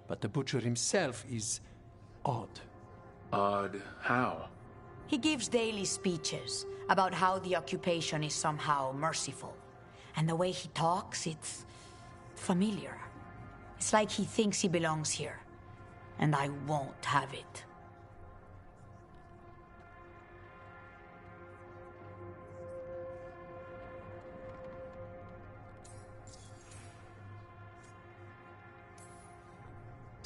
but the Butcher himself is odd. Odd how? He gives daily speeches about how the occupation is somehow merciful. And the way he talks, it's familiar. It's like he thinks he belongs here. And I won't have it.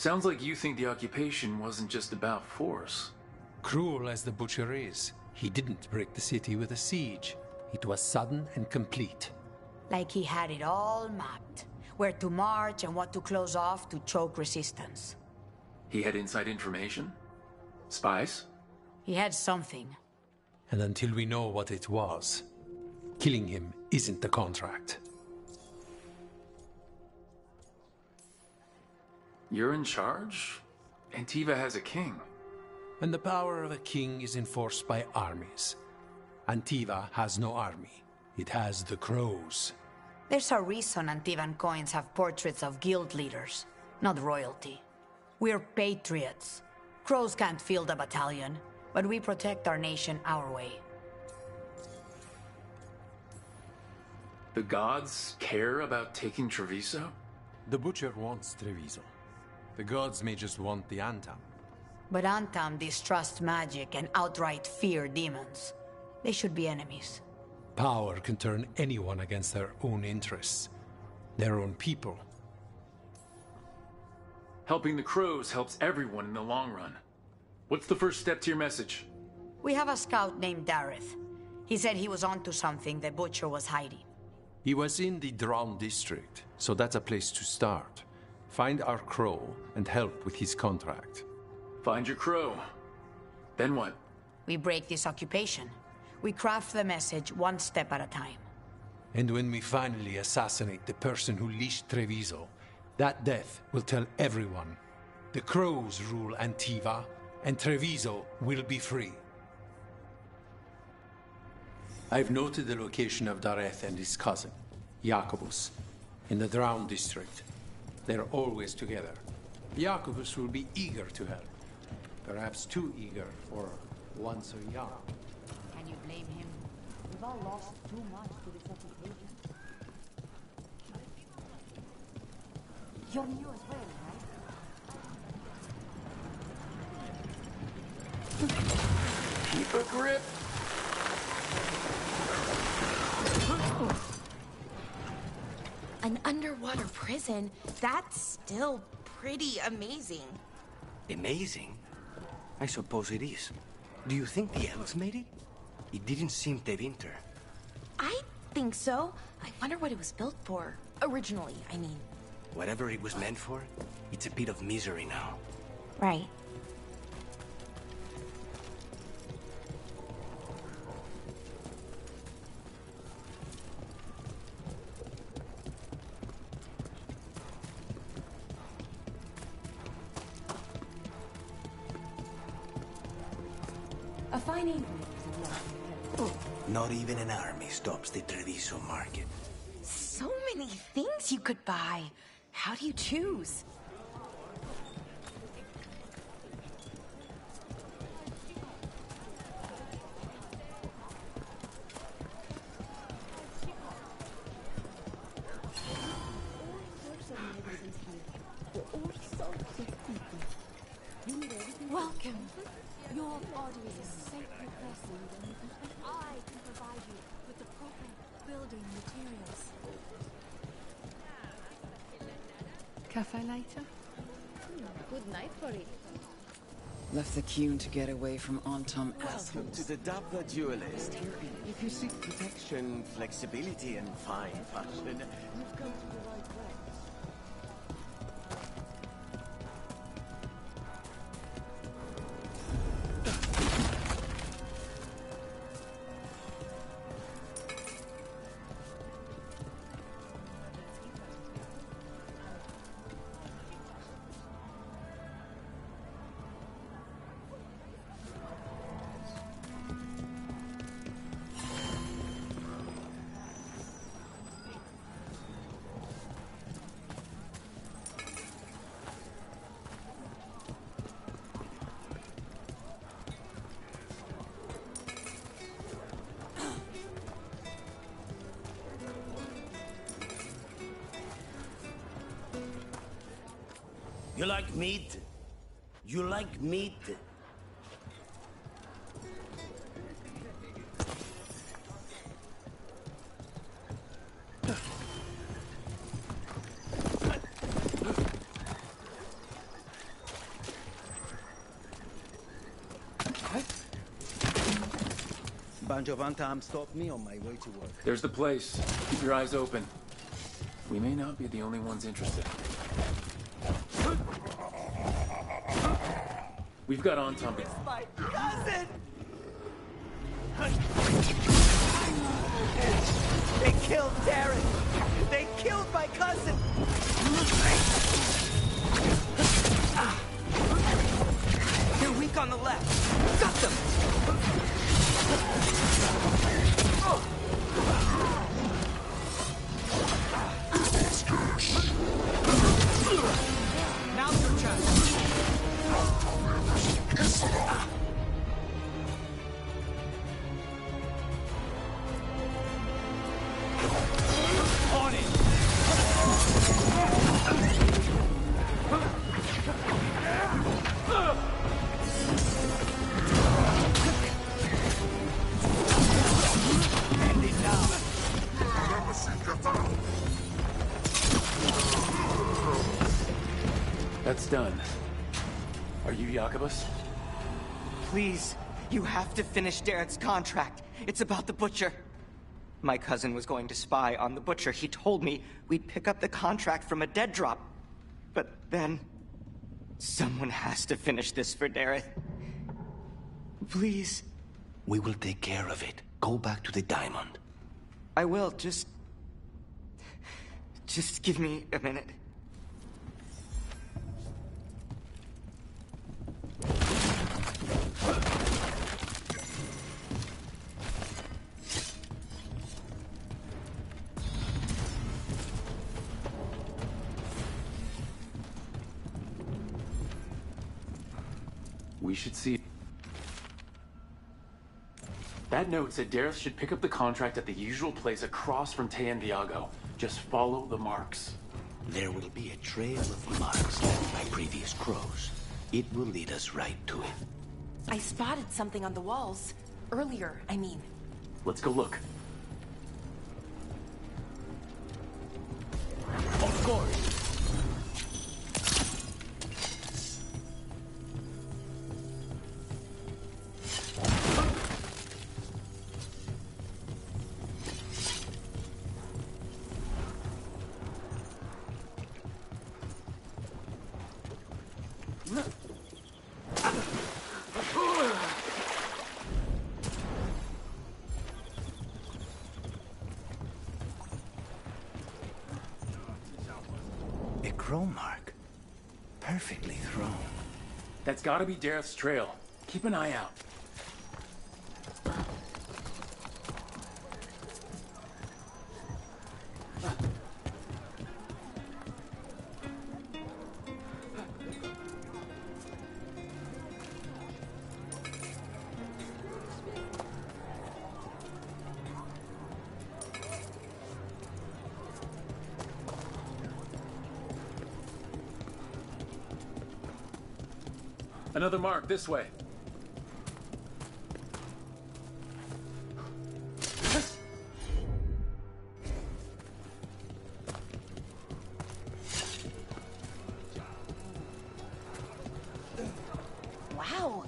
Sounds like you think the occupation wasn't just about force. Cruel as the Butcher is, he didn't break the city with a siege. It was sudden and complete. Like he had it all mapped. Where to march and what to close off to choke resistance. He had inside information? Spies? He had something. And until we know what it was, killing him isn't the contract. You're in charge? Antiva has a king. And the power of a king is enforced by armies. Antiva has no army. It has the crows. There's a reason Antivan coins have portraits of guild leaders, not royalty. We're patriots. Crows can't field a battalion, but we protect our nation our way. The gods care about taking Treviso? The Butcher wants Treviso. The gods may just want the Antam. But Antam distrust magic and outright fear demons. They should be enemies. Power can turn anyone against their own interests, their own people. Helping the crows helps everyone in the long run. What's the first step to your message? We have a scout named Dareth. He said he was onto something the Butcher was hiding. He was in the Drown district, so that's a place to start. Find our crow and help with his contract. Find your crow. Then what? We break this occupation. We craft the message one step at a time. And when we finally assassinate the person who leashed Treviso, that death will tell everyone. The crows rule Antiva, and Treviso will be free. I've noted the location of Dareth and his cousin, Jacobus, in the Drown district. They're always together. Jacobus will be eager to help. Perhaps too eager for one so young. Can you blame him? We've all lost too much to this occupation. You're new as well, right? Keep a grip. An underwater prison? That's still pretty amazing. Amazing? I suppose it is. Do you think the elves made it? It didn't seem Tevinter. I think so. I wonder what it was built for. Originally, I mean. Whatever it was meant for, it's a pit of misery now. Right. A fine evening. Not even an army stops the Treviso market. So many things you could buy. How do you choose? Welcome. Your body is a sacred blessing, and I can provide you with the proper building materials. Cafe later? Good night for it. Left the queue to get away from Antam Welcome assholes. to the Dapper Duelist. If you seek protection, flexibility, and fine fashion, you've come to the right place. You like meat? You like meat? Banjo Bantam stopped me on my way to work. There's the place. Keep your eyes open. We may not be the only ones interested. We've got Anton. It's my cousin! They killed Darren! They killed my cousin! They're weak on the left. Got them! Now's your chance. On it! End it now. That's done. Are you Jacobus? Please, you have to finish Darrett's contract. It's about the Butcher. My cousin was going to spy on the Butcher. He told me we'd pick up the contract from a dead drop. But then... someone has to finish this for Darrett. Please. We will take care of it. Go back to the diamond. I will, just give me a minute. We should see. That note said Dareth should pick up the contract at the usual place across from Te Viago. Just follow the marks. There will be a trail of marks left by previous crows. It will lead us right to it. I spotted something on the walls. Earlier, I mean. Let's go look. Of course. A crow mark. Perfectly thrown. That's gotta be Dareth's trail. Keep an eye out. Another mark this way. Wow.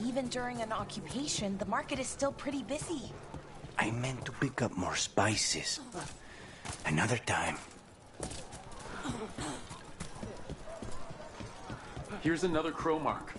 Even during an occupation, the market is still pretty busy. I meant to pick up more spices. Another time. Here's another crow mark.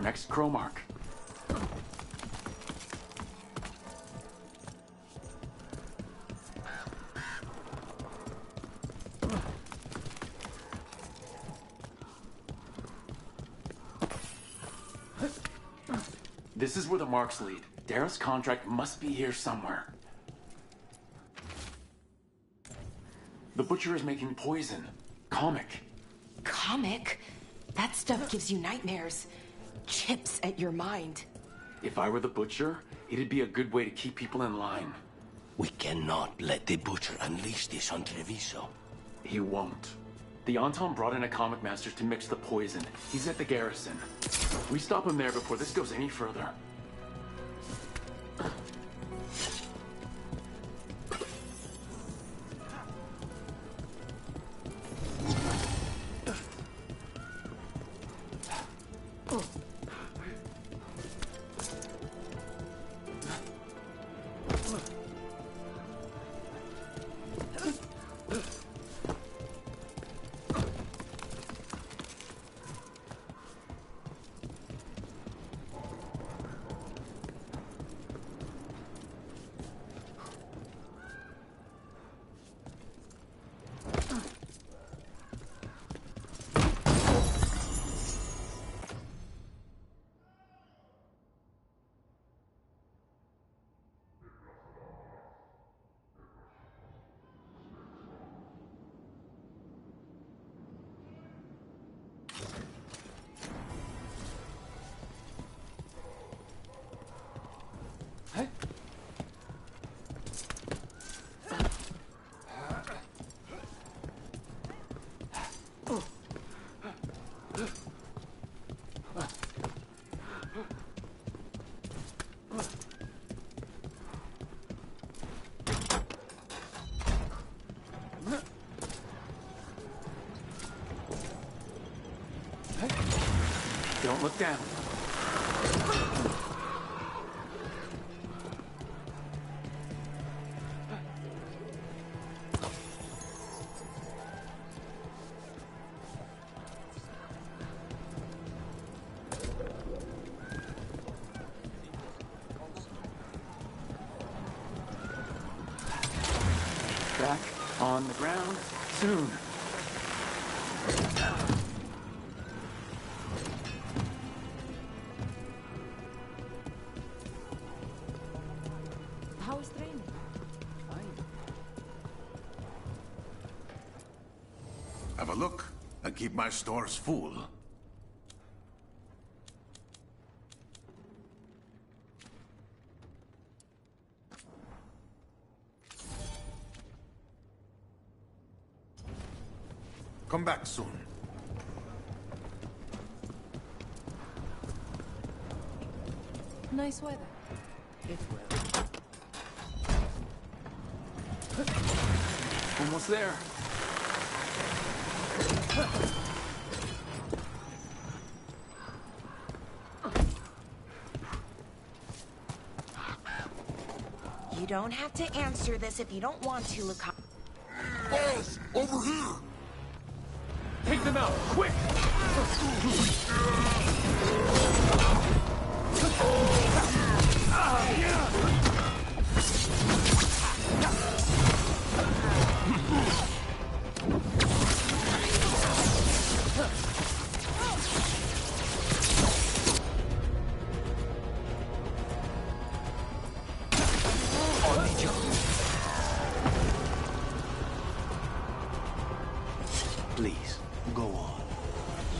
Our next crow mark. This is where the marks lead. Dareth's contract must be here somewhere. The butcher is making poison. Comic. Comic? That stuff gives you nightmares. Chips at your mind. If I were the butcher, it'd be a good way to keep people in line. We cannot let the butcher unleash this on Treviso. He won't. The Anton brought in a comic master to mix the poison. He's at the garrison. We stop him there before this goes any further. Don't look down. Back on the ground soon. How is training? Have a look and keep my stores full. Come back soon. Nice weather. It will. Almost there. You don't have to answer this if you don't want to, Luca. Boss, over here! Take them out, quick! Please, go on.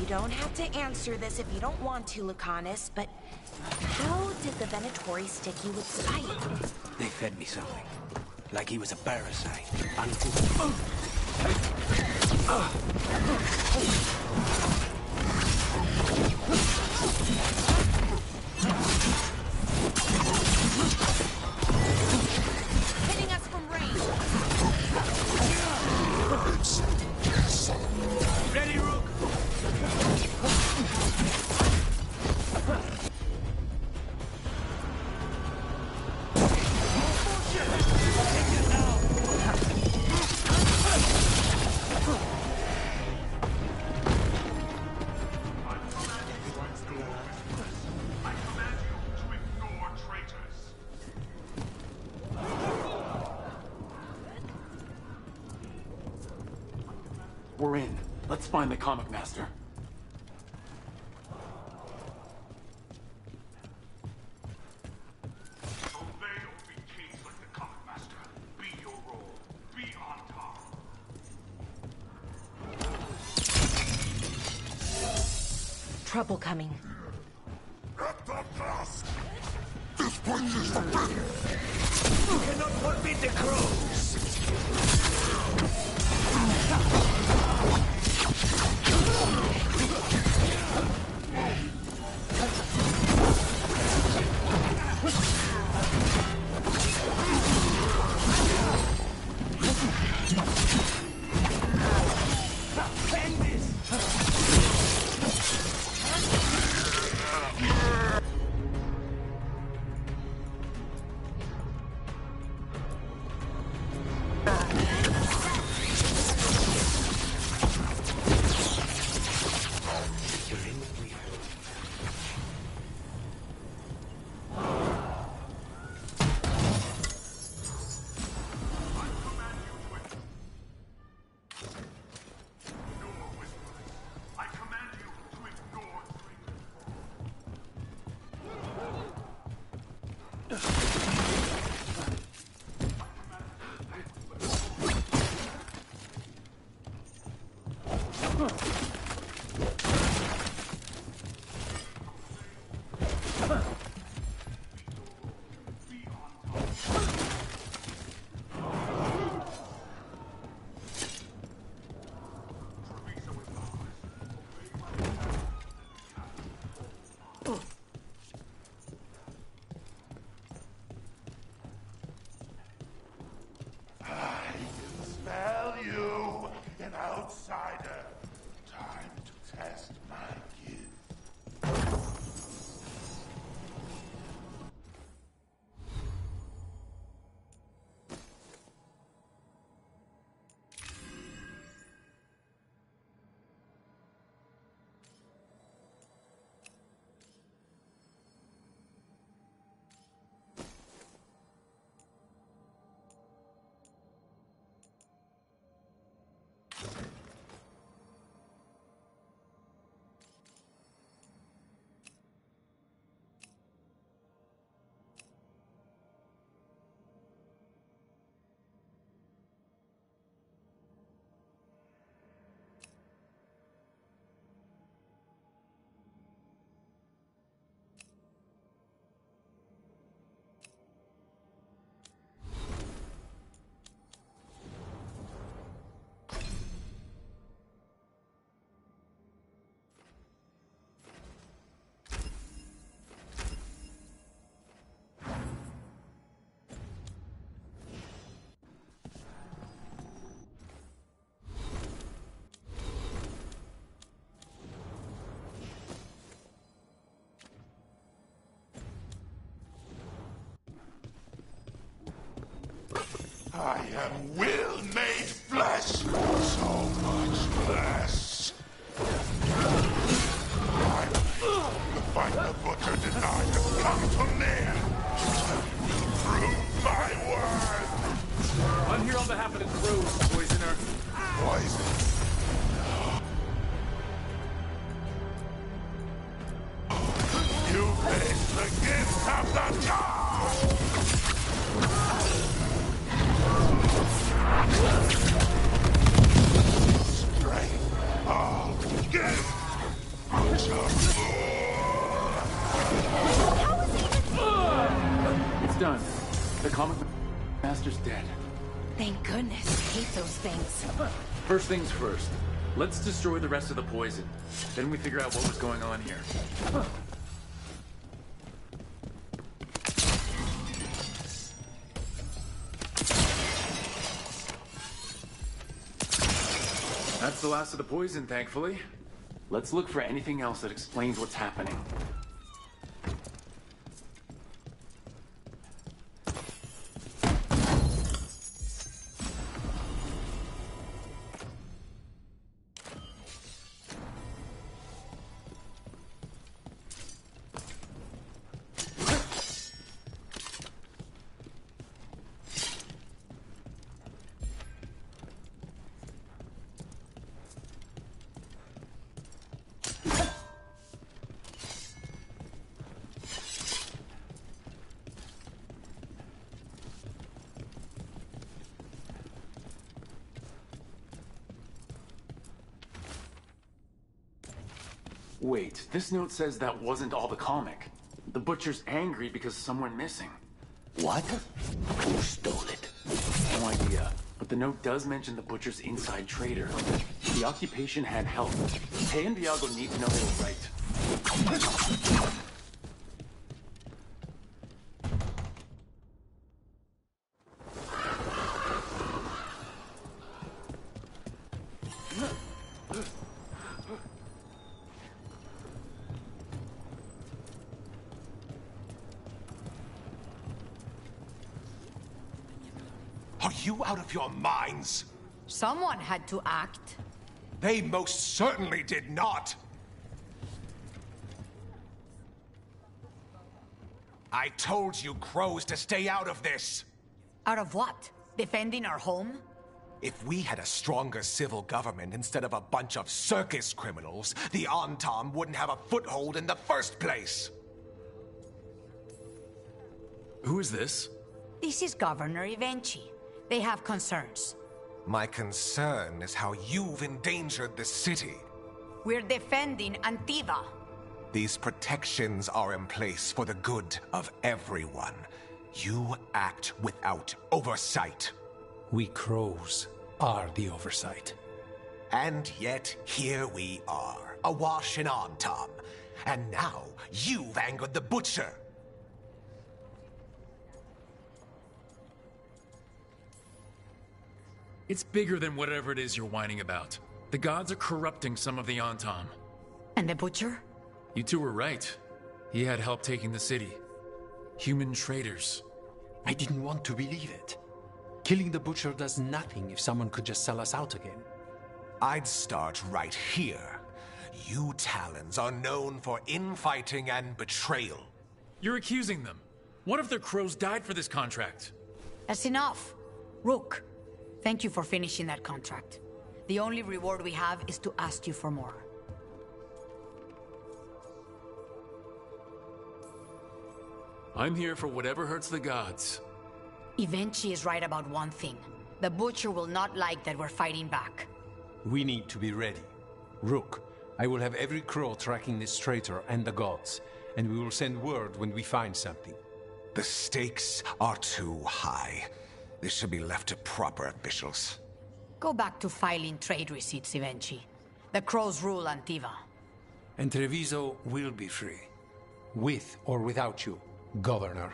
You don't have to answer this if you don't want to, Lucanus, but how did the Venatori stick you with spite? They fed me something. Like he was a parasite. Hitting us from range. Ready, Rook? find the comic master. Obey or be caged like the comic master. Be your role. Be on top. Trouble coming. At the task! This place is forbidden! You cannot forbid the crows! outsider. Time to test my gift. I am will made flesh, so much flesh. The fight the butcher denied has come to near. Prove my worth. I'm here on behalf of the crew, poisoner. Poison. You face the gift of the gods. Strength of gift. It's done. The comic master's dead. Thank goodness. I hate those things. First things first. Let's destroy the rest of the poison. Then we figure out what was going on here. That's the last of the poison, thankfully. Let's look for anything else that explains what's happening. Wait, this note says that wasn't all the comic. The Butcher's angry because someone missing. What? Who stole it? No idea, but the note does mention the Butcher's inside trader. The occupation had help. Tay and Viago need to know they were right. Are you out of your minds? Someone had to act. They most certainly did not. I told you crows to stay out of this. Out of what? Defending our home? If we had a stronger civil government instead of a bunch of circus criminals, the Antam wouldn't have a foothold in the first place. Who is this? This is Governor Ivenchi. They have concerns. My concern is how you've endangered the city. We're defending Antiva. These protections are in place for the good of everyone. You act without oversight. We crows are the oversight. And yet, here we are, awash in Antam. And now, you've angered the Butcher. It's bigger than whatever it is you're whining about. The gods are corrupting some of the Antam. And the Butcher? You two were right. He had help taking the city. Human traitors. I didn't want to believe it. Killing the Butcher does nothing if someone could just sell us out again. I'd start right here. You Talons are known for infighting and betrayal. You're accusing them. What if their crows died for this contract? That's enough. Rook, thank you for finishing that contract. The only reward we have is to ask you for more. I'm here for whatever hurts the gods. Ivenchi is right about one thing. The Butcher will not like that we're fighting back. We need to be ready. Rook, I will have every crow tracking this traitor and the gods, and we will send word when we find something. The stakes are too high. This should be left to proper officials. Go back to filing trade receipts, Ivenchi. The crows rule Antiva. And Treviso will be free. With or without you, Governor.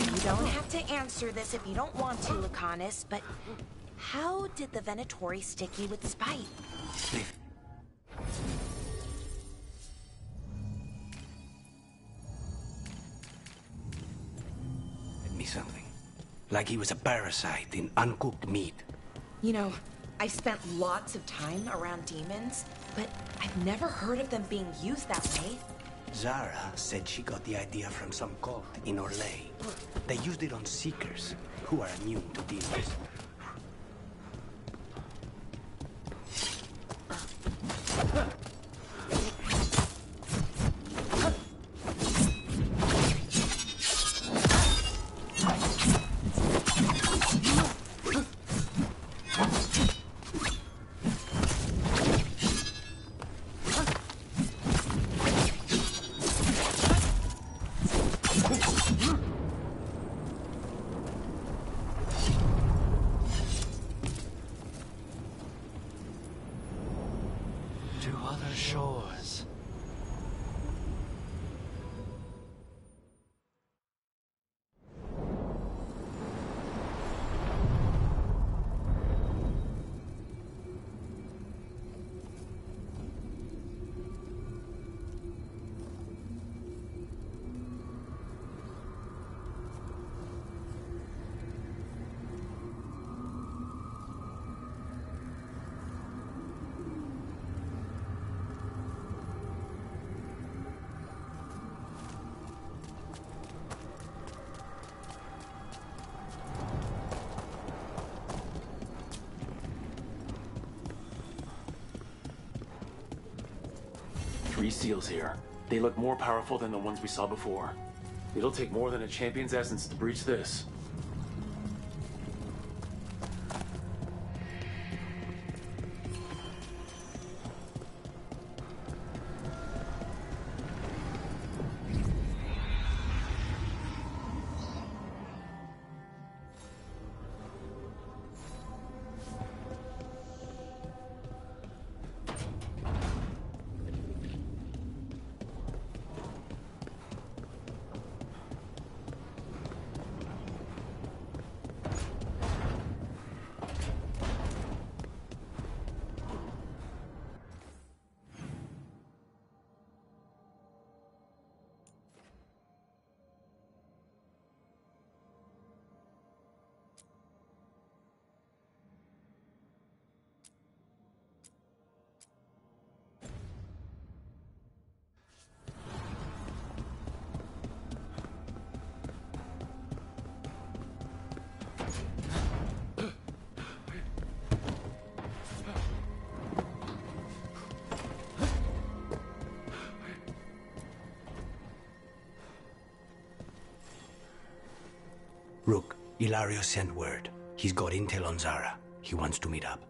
You don't have to answer this if you don't want to, Lucanus, but how did the Venatori stick you with spite? Me something. Like he was a parasite in uncooked meat. You know, I spent lots of time around demons, but I've never heard of them being used that way. Zara said she got the idea from some cult in Orlais. They used it on Seekers, who are immune to demons. To other shores. Three seals here. They look more powerful than the ones we saw before. It'll take more than a champion's essence to breach this. Rook, Ilario sent word. He's got intel on Zara. He wants to meet up.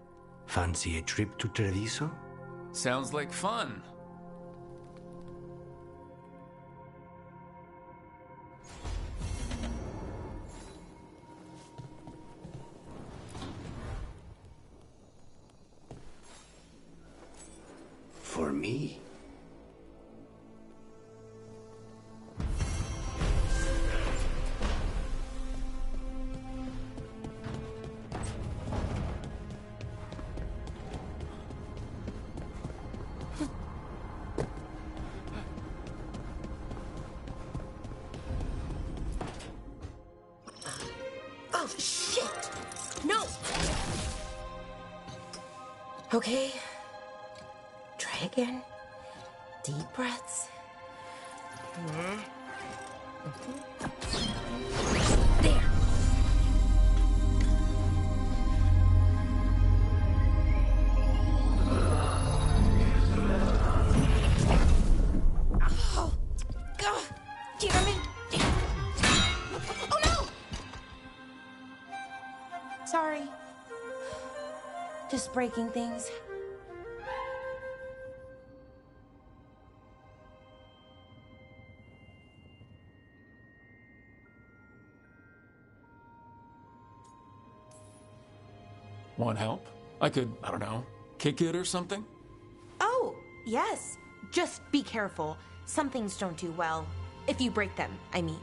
Fancy a trip to Treviso? Sounds like fun. For me? Oh, shit! No! Okay. Try again. Deep breaths. There! Oh! God! Damn it! Oh no! Sorry. Just breaking things. Want help? I could, I don't know, kick it or something? Oh, yes. Just be careful. Some things don't do well. If you break them, I mean.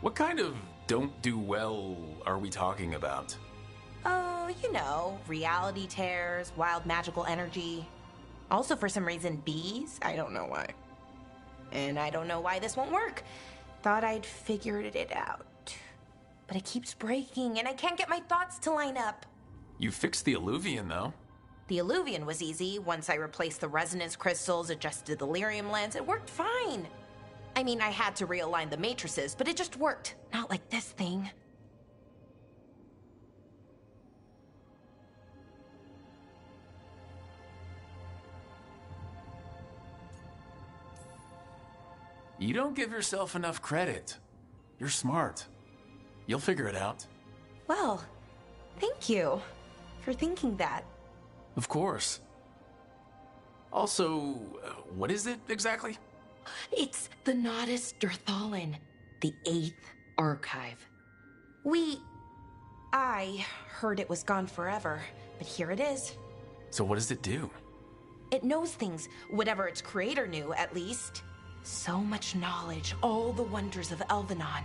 What kind of don't do well are we talking about? Oh, you know, reality tears, wild magical energy. Also, for some reason, bees. I don't know why. And I don't know why this won't work. Thought I'd figured it out. But it keeps breaking, and I can't get my thoughts to line up. You fixed the Alluvian, though. The Alluvian was easy. Once I replaced the resonance crystals, adjusted the lyrium lens, it worked fine. I mean, I had to realign the matrices, but it just worked. Not like this thing. You don't give yourself enough credit. You're smart. You'll figure it out. Well, thank you for thinking that. Of course. Also, what is it exactly? It's the Nodus Derthalin, the 8th archive. I heard it was gone forever, but here it is. So what does it do? It knows things, whatever its creator knew, at least. So much knowledge, all the wonders of Elvenon.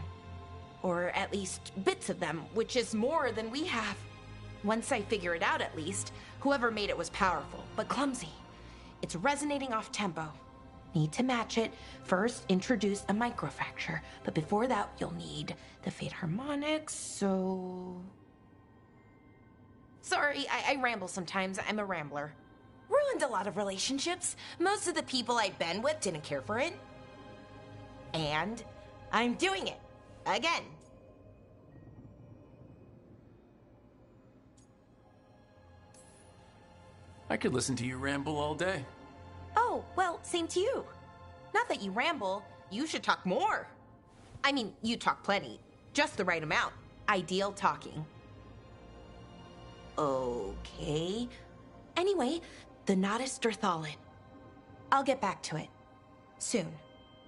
Or at least bits of them, which is more than we have. Once I figure it out, at least, whoever made it was powerful, but clumsy. It's resonating off tempo. Need to match it. First, introduce a microfracture, but before that, you'll need the Fate harmonics, so... Sorry, I ramble sometimes. I'm a rambler. Ruined a lot of relationships. Most of the people I've been with didn't care for it. And I'm doing it. Again. I could listen to you ramble all day. Oh, well, same to you. Not that you ramble, you should talk more. I mean, you talk plenty. Just the right amount. Ideal talking. Okay. Anyway, the Nodus Derthalin. I'll get back to it. Soon.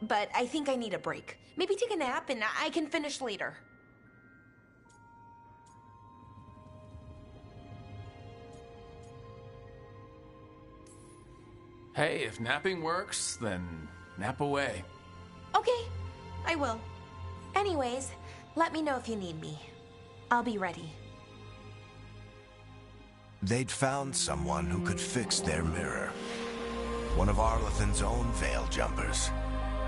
But I think I need a break. Maybe take a nap and I can finish later. Hey, if napping works, then nap away. Okay, I will. Anyways, let me know if you need me. I'll be ready. They'd found someone who could fix their mirror. One of Arlathan's own Veil Jumpers.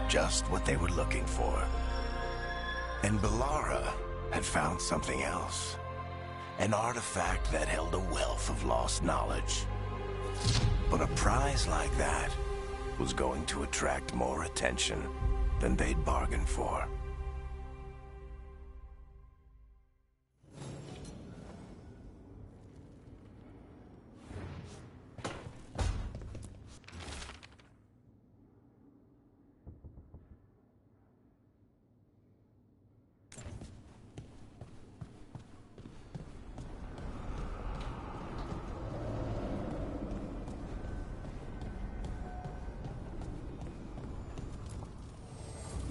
Just what they were looking for. And Bellara had found something else. An artifact that held a wealth of lost knowledge. But a prize like that was going to attract more attention than they'd bargained for.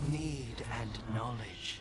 Need and knowledge.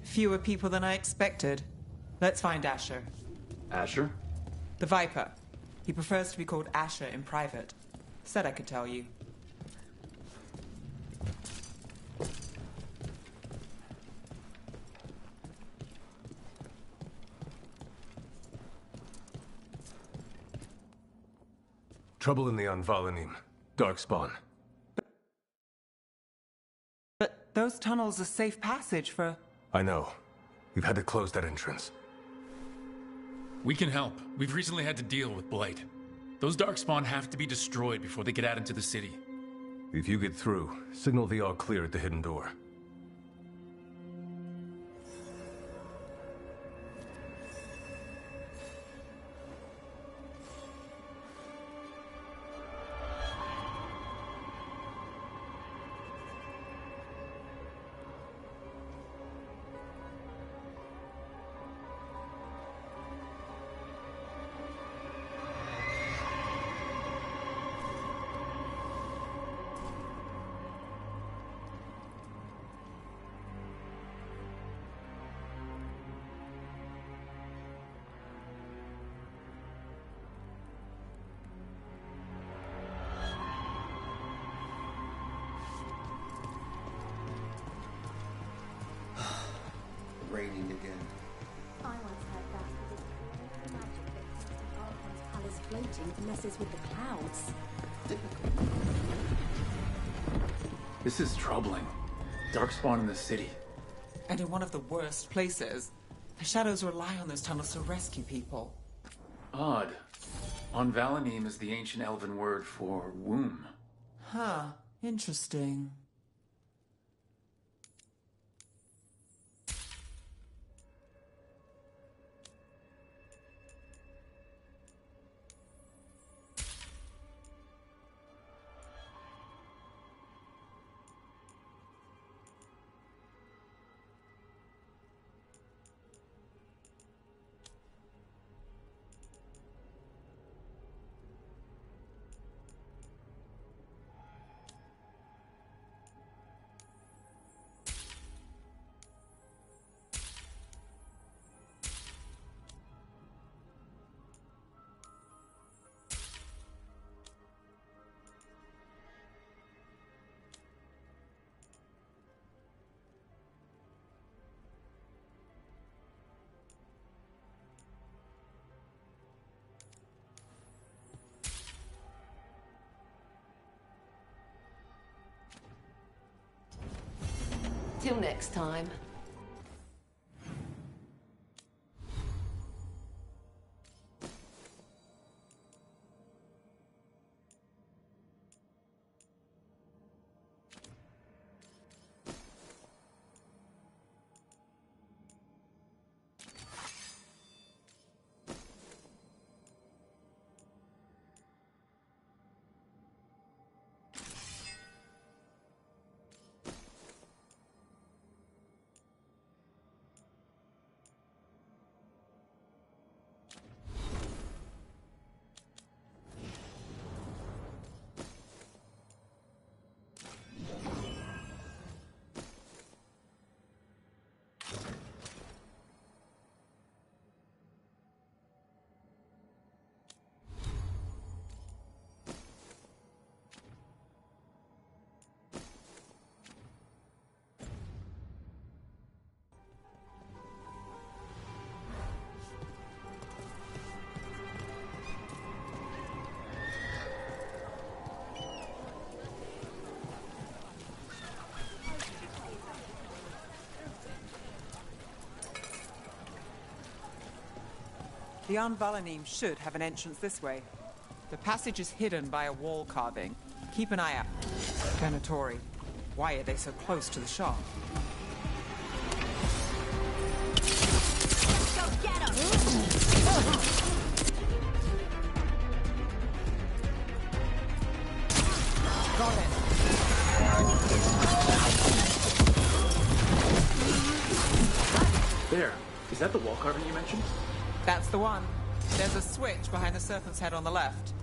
Fewer people than I expected. Let's find Asher. Asher? The Viper. He prefers to be called Asher in private. Said I could tell you. Trouble in the Anvalanim. Darkspawn. But those tunnels are safe passage for... I know. We've had to close that entrance. We can help. We've recently had to deal with Blight. Those Darkspawn have to be destroyed before they get out into the city. If you get through, signal the all clear at the hidden door. Raining again. I once heard that the magic that keeps the Archon's palace floating messes with the clouds. This is troubling. Darkspawn in the city. And in one of the worst places. The Shadows rely on those tunnels to rescue people. Odd. Anvalanim is the ancient elven word for womb. Huh. Interesting. Till next time. The Anvalanim should have an entrance this way. The passage is hidden by a wall carving. Keep an eye out. Venatori. Why are they so close to the shop? Go get him! Got it. There. Is that the wall carving you mentioned? That's the one. There's a switch behind the serpent's head on the left.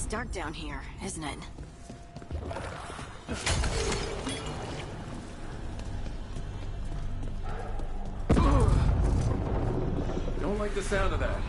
dark down here, isn't it? Don't like the sound of that.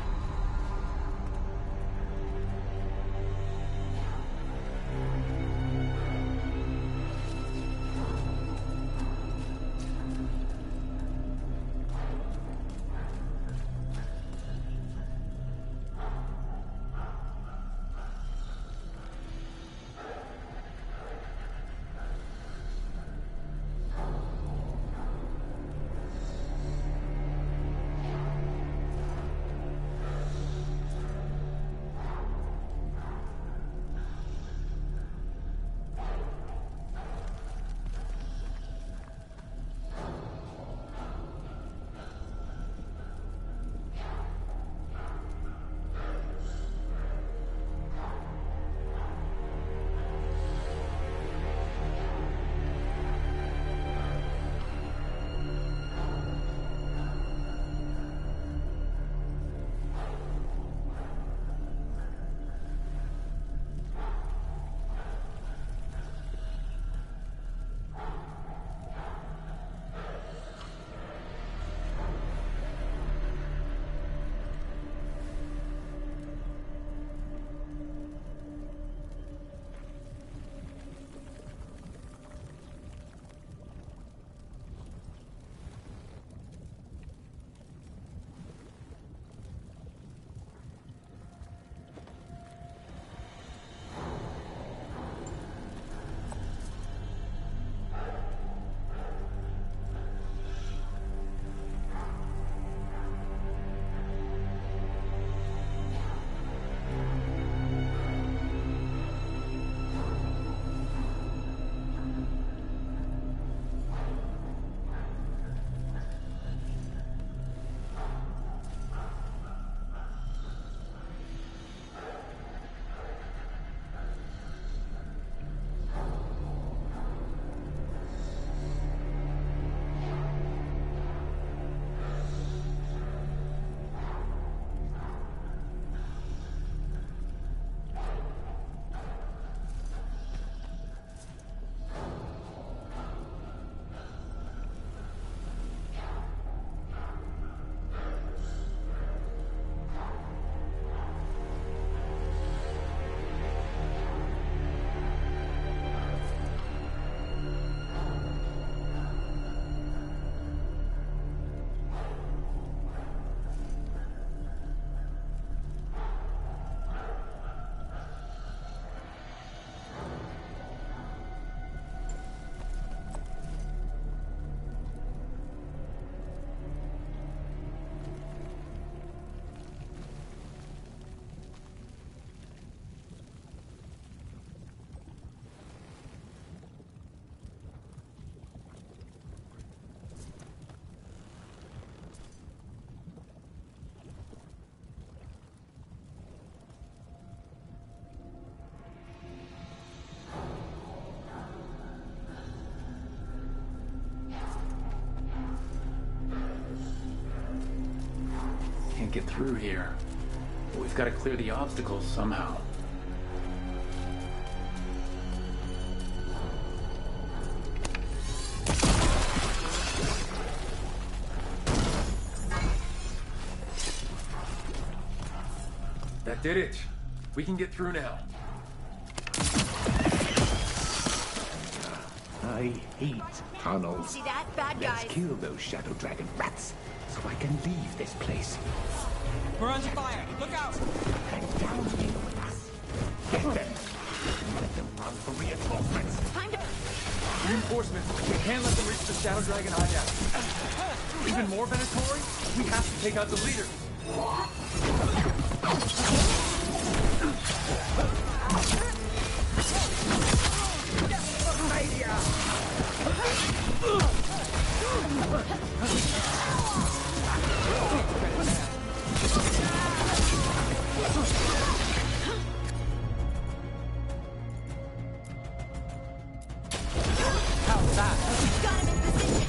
Can't get through here. But we've got to clear the obstacles somehow. That did it. We can get through now. I hate tunnels. See that? Bad guys. Let's kill those Shadow Dragon rats so I can leave this place. We're under fire. Look out! And down here with us. Get them. Let them run for reinforcements. Time to... Reinforcements. We can't let them reach the Shadow Dragon hideout. Even more Venatori? We have to take out the leader. How's that? Got him in position.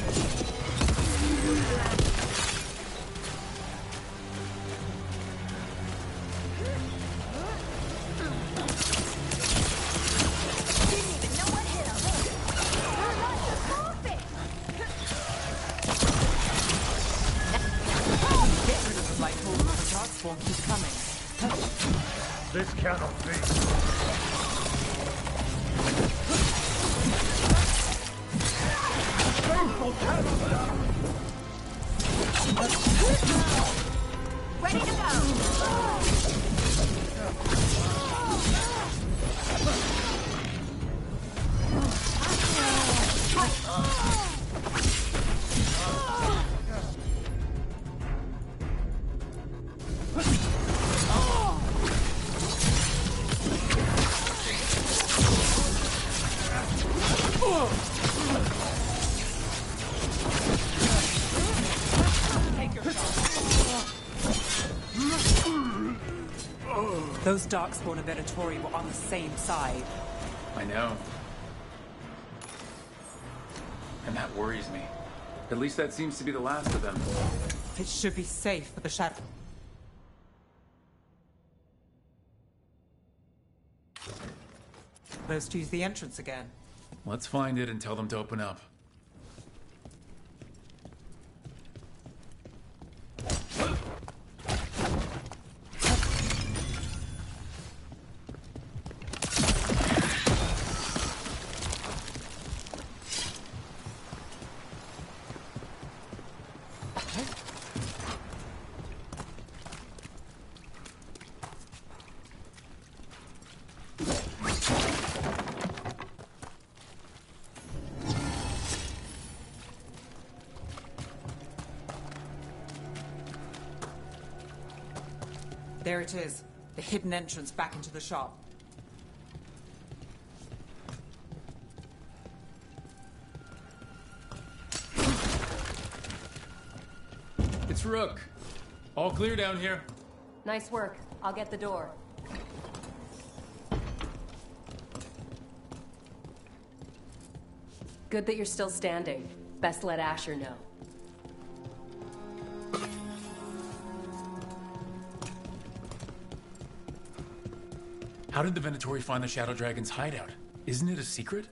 This cannot be. Ready to go! Those Darkspawn and Venatori were on the same side. I know. And that worries me. At least that seems to be the last of them. It should be safe for the shadow. Let's choose the entrance again. Let's find it and tell them to open up. There it is. The hidden entrance back into the shop. It's Rook. All clear down here. Nice work. I'll get the door. Good that you're still standing. Best let Asher know. How did the Venatori find the Shadow Dragon's hideout? Isn't it a secret?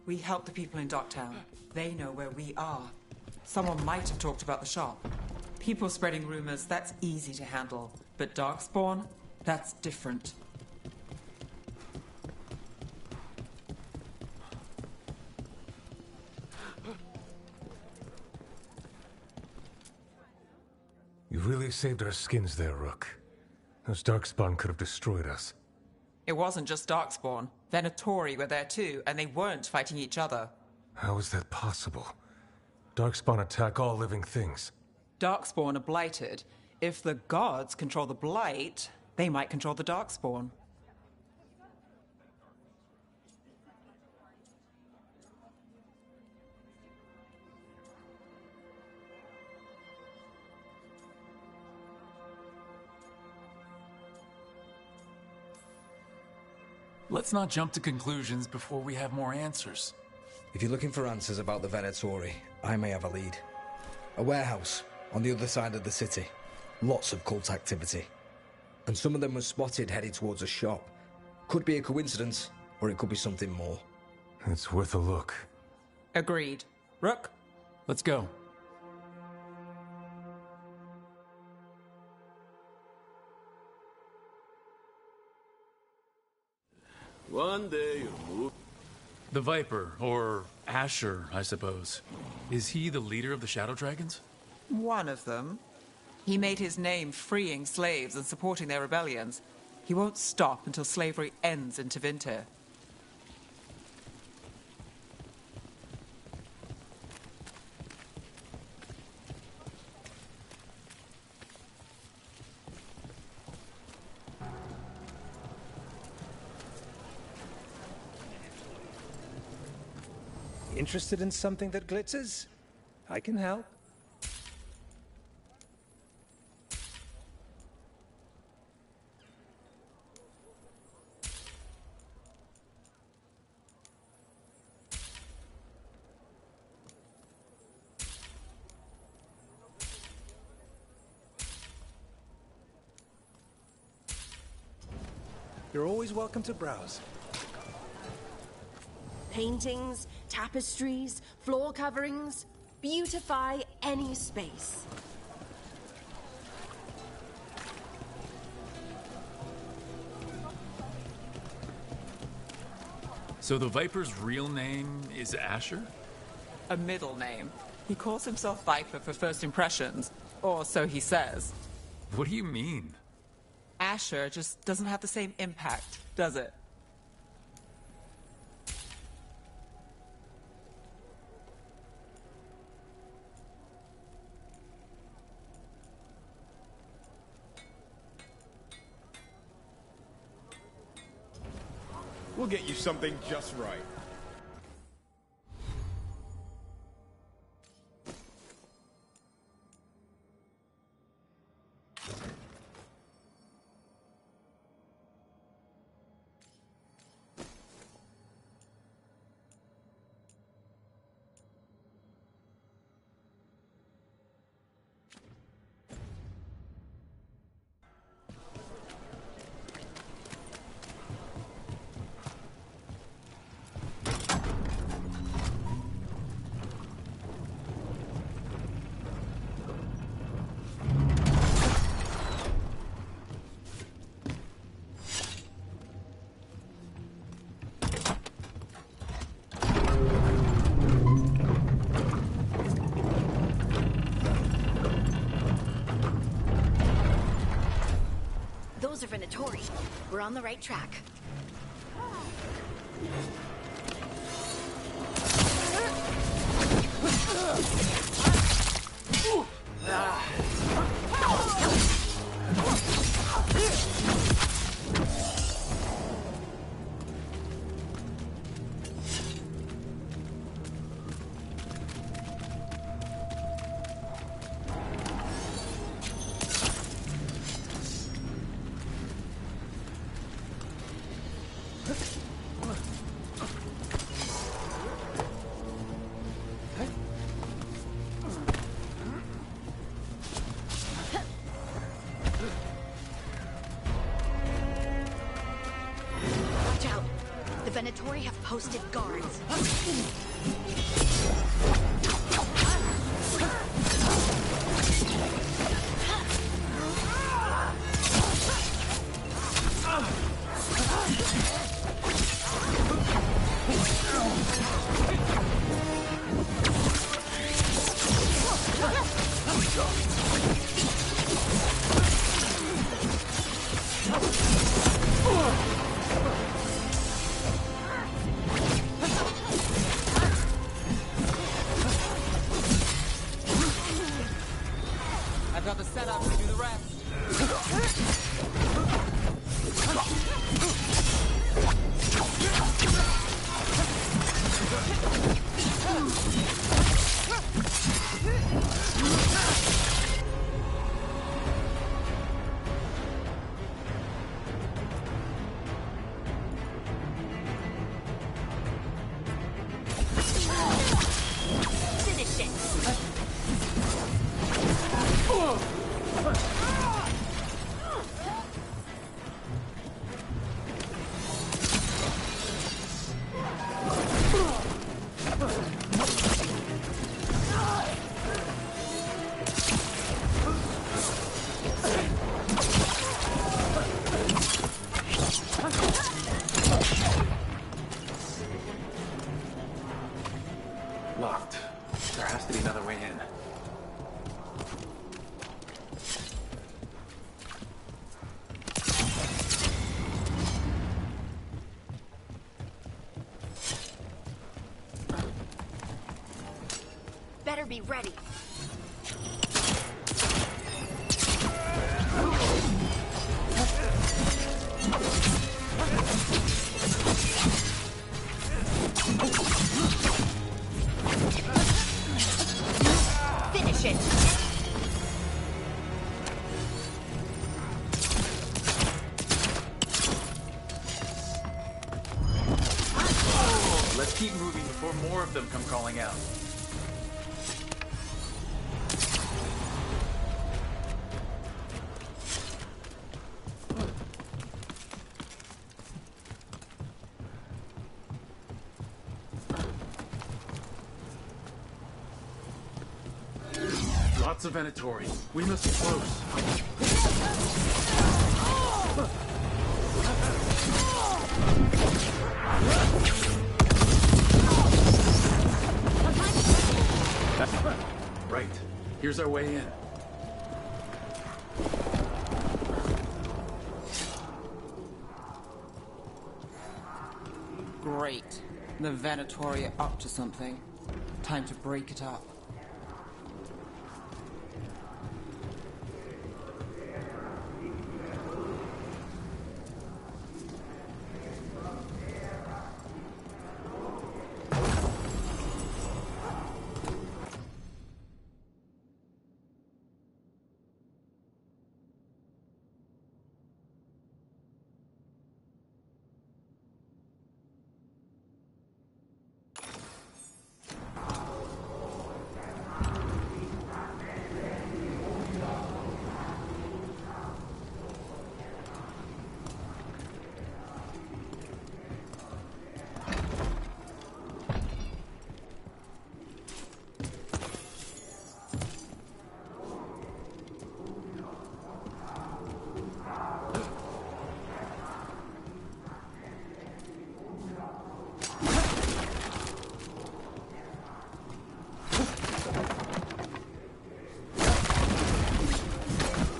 We help the people in Docktown. They know where we are. Someone might have talked about the shop. People spreading rumors, that's easy to handle. But Darkspawn, that's different. You really saved our skins there, Rook. Those Darkspawn could have destroyed us. It wasn't just Darkspawn. Venatori were there too, and they weren't fighting each other. How is that possible? Darkspawn attack all living things. Darkspawn are blighted. If the gods control the blight, they might control the Darkspawn. Let's not jump to conclusions before we have more answers. If you're looking for answers about the Venatori, I may have a lead. A warehouse on the other side of the city. Lots of cult activity. And some of them were spotted heading towards a shop. Could be a coincidence, or it could be something more. It's worth a look. Agreed. Rook? Let's go. One day you'll move. The Viper, or Asher, I suppose. Is he the leader of the Shadow Dragons? One of them. He made his name freeing slaves and supporting their rebellions. He won't stop until slavery ends in Tevinter. Interested in something that glitters? I can help. You're always welcome to browse. Paintings, tapestries, floor coverings. Beautify any space. So the Viper's real name is Asher? A middle name. He calls himself Viper for first impressions, or so he says. What do you mean? Asher just doesn't have the same impact, does it? We'll get you something just right. Those are Venatori. We're on the right track. Venatori have posted guards. I've got the setup to do the rest. Finish it. Locked. There has to be another way in. Better be ready. Finish it. Let's keep moving before more of them come crawling out. Lots of Venatori. We must be close. Here's our way in. Great. The Venatori are up to something. Time to break it up.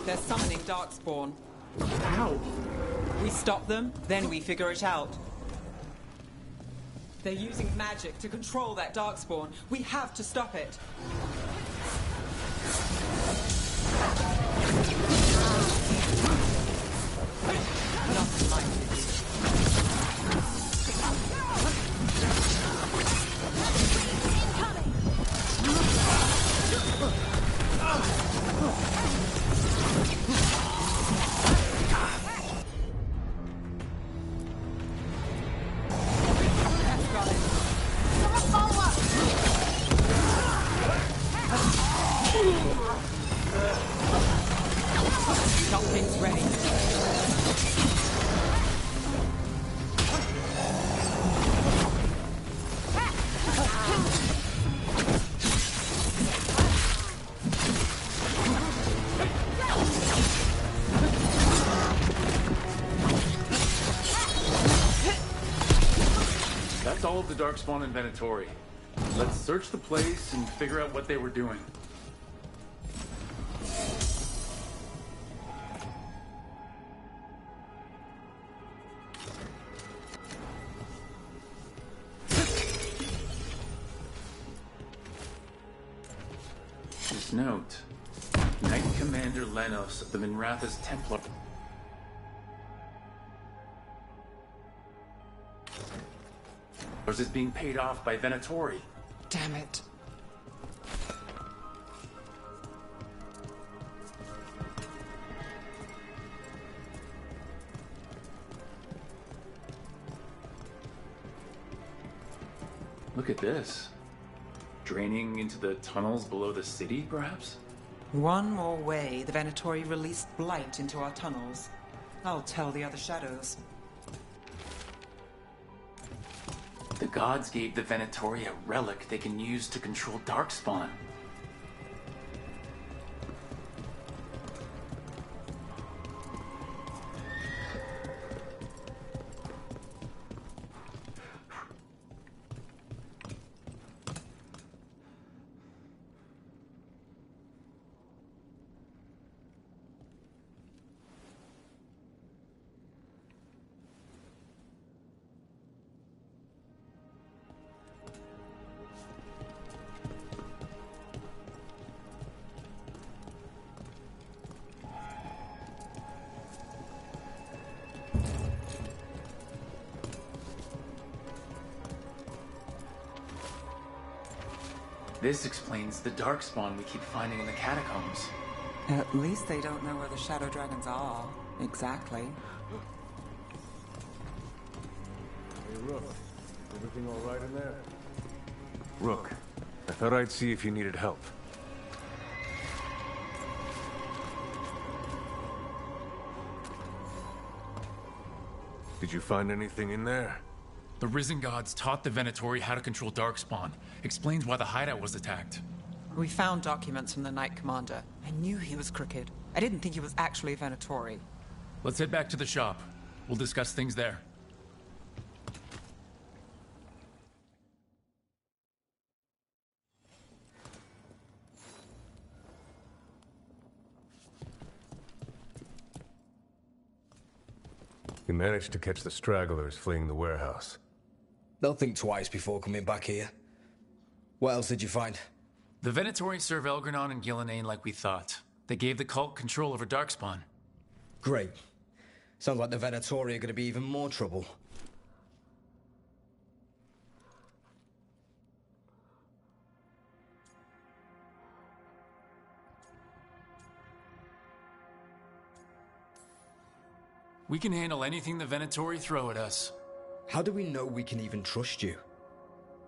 They're summoning Darkspawn. How? We stop them, then we figure it out. They're using magic to control that Darkspawn. We have to stop it. Nothing like it. Something's ready. That's all of the Darkspawn and Venatori. Let's search the place and figure out what they were doing. This note. Knight Commander Lenos of the Minrathous Templar. Is being paid off by Venatori. Damn it. Look at this. Draining into the tunnels below the city, perhaps? One more way the Venatori released blight into our tunnels. I'll tell the other shadows. The gods gave the Venatori a relic they can use to control Darkspawn. This explains the Darkspawn we keep finding in the catacombs. At least they don't know where the Shadow Dragons are. Exactly. Hey, Rook. Everything all right in there? Rook, I thought I'd see if you needed help. Did you find anything in there? The Risen Gods taught the Venatori how to control Darkspawn. Explains why the hideout was attacked. We found documents from the Knight Commander. I knew he was crooked. I didn't think he was actually a Venatori. Let's head back to the shop. We'll discuss things there. We managed to catch the stragglers fleeing the warehouse. They'll think twice before coming back here. What else did you find? The Venatori serve Elgranon and Gillenane like we thought. They gave the cult control over Darkspawn. Great. Sounds like the Venatori are going to be even more trouble. We can handle anything the Venatori throw at us. How do we know we can even trust you?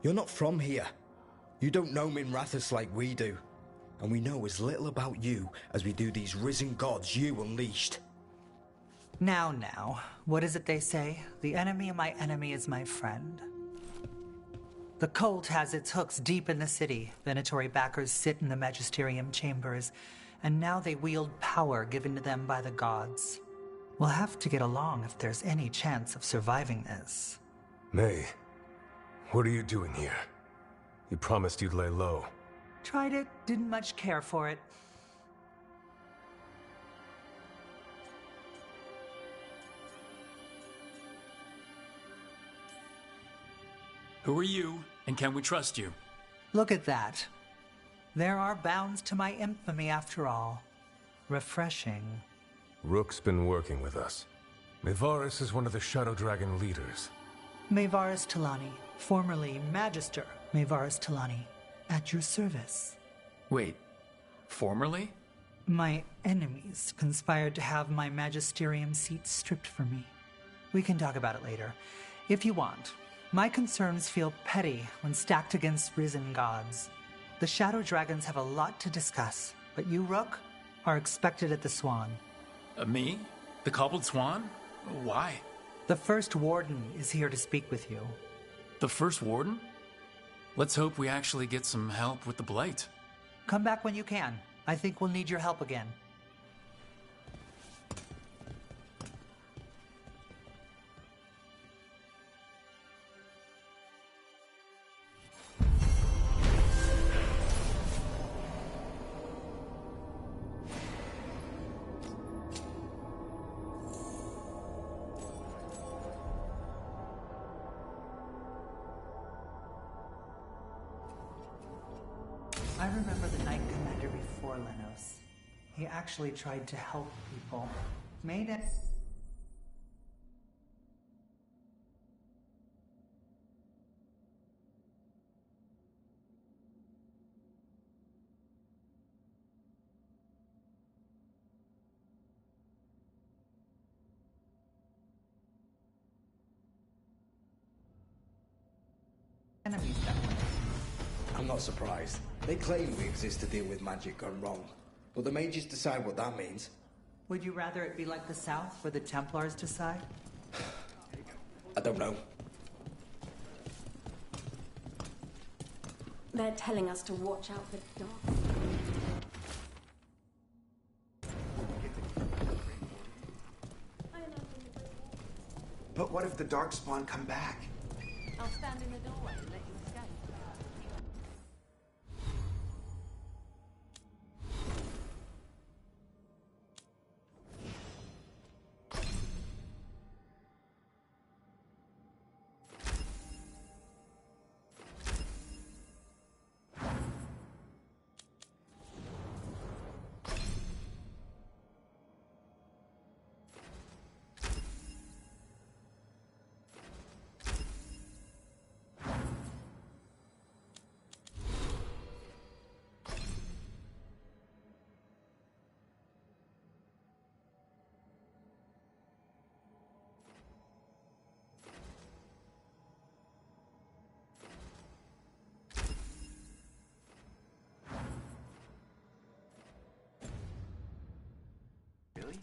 You're not from here. You don't know Minrathous like we do. And we know as little about you as we do these risen gods you unleashed. Now, what is it they say? The enemy of my enemy is my friend. The cult has its hooks deep in the city. Venatori backers sit in the magisterium chambers, and now they wield power given to them by the gods. We'll have to get along if there's any chance of surviving this. May, what are you doing here? You promised you'd lay low. Tried it, didn't much care for it. Who are you, and can we trust you? Look at that. There are bounds to my infamy after all. Refreshing. Rook's been working with us. Mevaris is one of the Shadow Dragon leaders. Mevaris Talani, formerly Magister Mevaris Talani, at your service. Wait, formerly? My enemies conspired to have my magisterium seat stripped from me. We can talk about it later, if you want. My concerns feel petty when stacked against risen gods. The Shadow Dragons have a lot to discuss, but you, Rook, are expected at the Swan. Me? The Cobbled Swan? Why? The First Warden is here to speak with you. The First Warden? Let's hope we actually get some help with the Blight. Come back when you can. I think we'll need your help again. I remember the Knight Commander before Lenos. He actually tried to help people. Made it. Enemies that way. I'm not surprised. They claim we exist to deal with magic gone wrong. But the mages decide what that means. Would you rather it be like the South, where the Templars decide? I don't know. They're telling us to watch out for dark. But what if the Darkspawn come back? I'll stand in the doorway and let you escape. Really?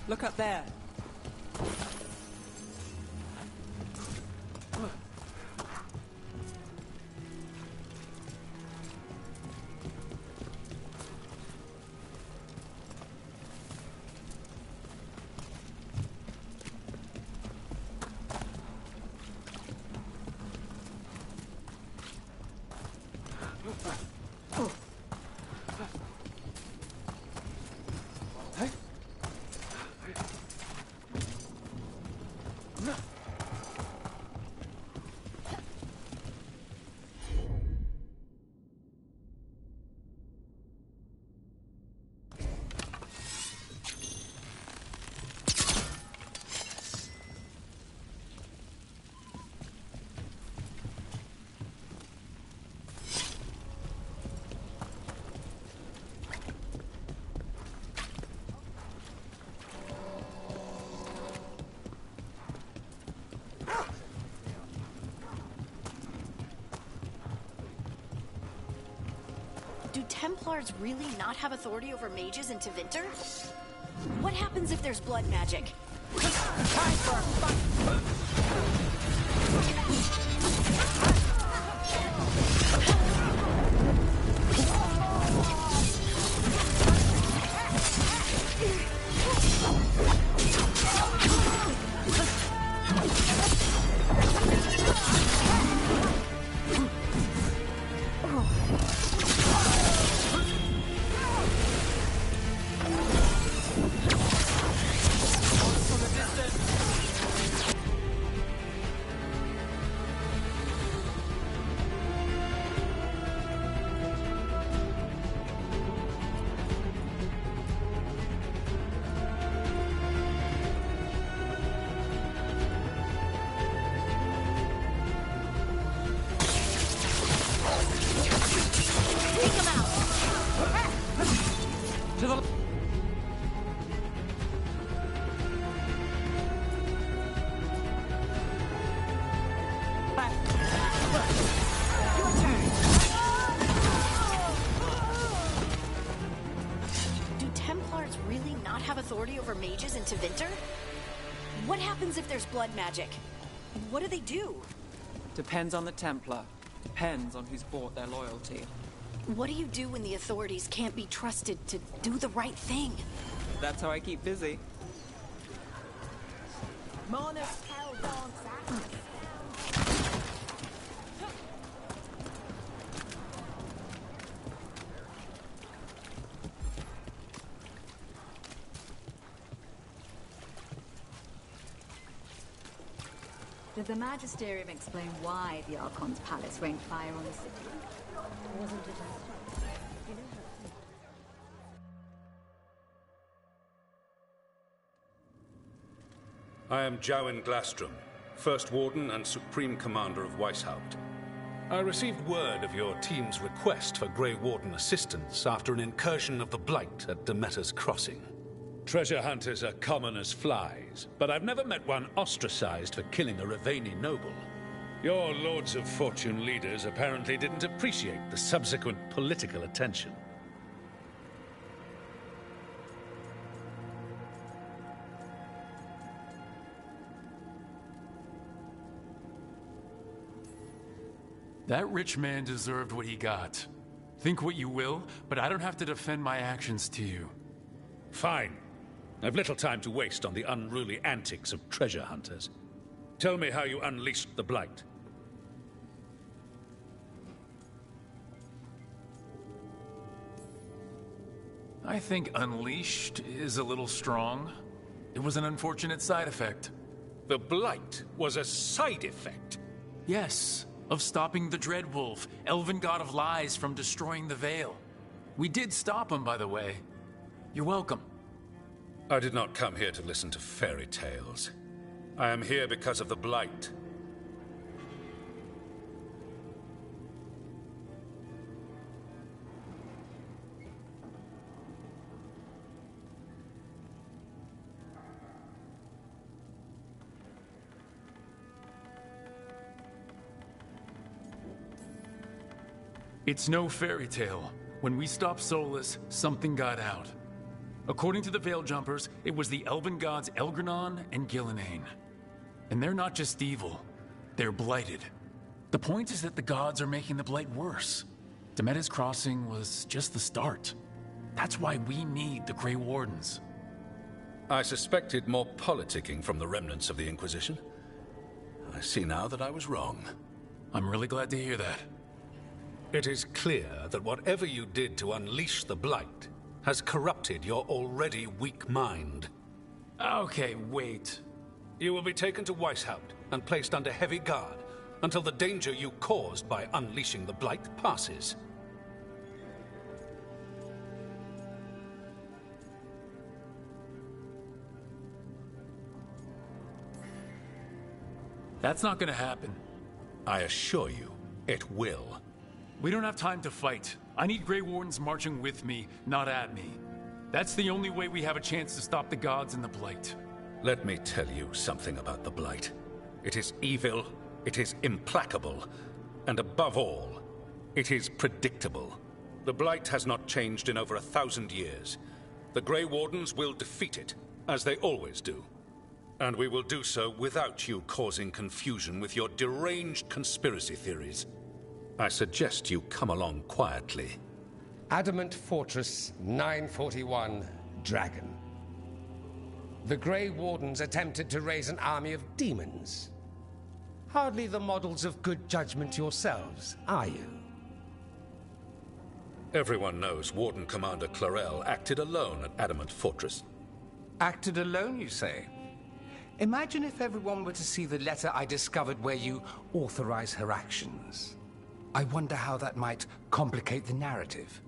Look up there. Templars really not have authority over mages in Tevinter? What happens if there's blood magic? Time for a fight! Authority over mages in Tevinter? What happens if there's blood magic? What do they do? Depends on the Templar. Depends on who's bought their loyalty. What do you do when the authorities can't be trusted to do the right thing? That's how I keep busy. Did the Magisterium explain why the Archon's palace rained fire on the city? Wasn't it I am Jowen Glastrom, First Warden and Supreme Commander of Weishaupt. I received word of your team's request for Grey Warden assistance after an incursion of the Blight at Demeter's Crossing. Treasure hunters are common as flies, but I've never met one ostracized for killing a Raveni noble. Your Lords of Fortune leaders apparently didn't appreciate the subsequent political attention. That rich man deserved what he got. Think what you will, but I don't have to defend my actions to you. Fine. I've little time to waste on the unruly antics of treasure hunters. Tell me how you unleashed the Blight. I think unleashed is a little strong. It was an unfortunate side effect. The Blight was a side effect? Yes, of stopping the Dreadwolf, elven god of lies, from destroying the Veil. We did stop him, by the way. You're welcome. I did not come here to listen to fairy tales. I am here because of the Blight. It's no fairy tale. When we stopped Solus, something got out. According to the Veil Jumpers, it was the elven gods Elgranon and Gillenane. And they're not just evil, they're blighted. The point is that the gods are making the Blight worse. Demeter's Crossing was just the start. That's why we need the Grey Wardens. I suspected more politicking from the remnants of the Inquisition. I see now that I was wrong. I'm really glad to hear that. It is clear that whatever you did to unleash the Blight has corrupted your already weak mind. Okay, wait. You will be taken to Weishaupt and placed under heavy guard until the danger you caused by unleashing the Blight passes. That's not gonna happen. I assure you, it will. We don't have time to fight. I need Grey Wardens marching with me, not at me. That's the only way we have a chance to stop the gods and the Blight. Let me tell you something about the Blight. It is evil, it is implacable, and above all, it is predictable. The Blight has not changed in over 1,000 years. The Grey Wardens will defeat it, as they always do. And we will do so without you causing confusion with your deranged conspiracy theories. I suggest you come along quietly. Adamant Fortress 941, Dragon. The Grey Wardens attempted to raise an army of demons. Hardly the models of good judgment yourselves, are you? Everyone knows Warden Commander Clarel acted alone at Adamant Fortress. Acted alone, you say? Imagine if everyone were to see the letter I discovered where you authorize her actions. I wonder how that might complicate the narrative.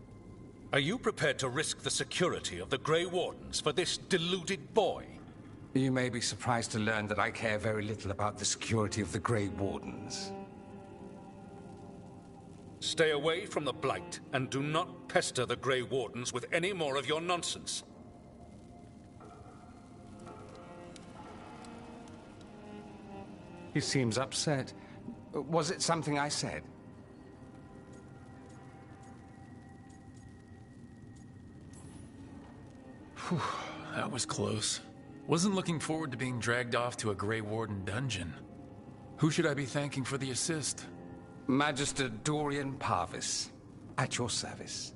Are you prepared to risk the security of the Grey Wardens for this deluded boy? You may be surprised to learn that I care very little about the security of the Grey Wardens. Stay away from the Blight, and do not pester the Grey Wardens with any more of your nonsense. He seems upset. Was it something I said? Whew, that was close. Wasn't looking forward to being dragged off to a Grey Warden dungeon. Who should I be thanking for the assist? Magister Dorian Parvis, at your service.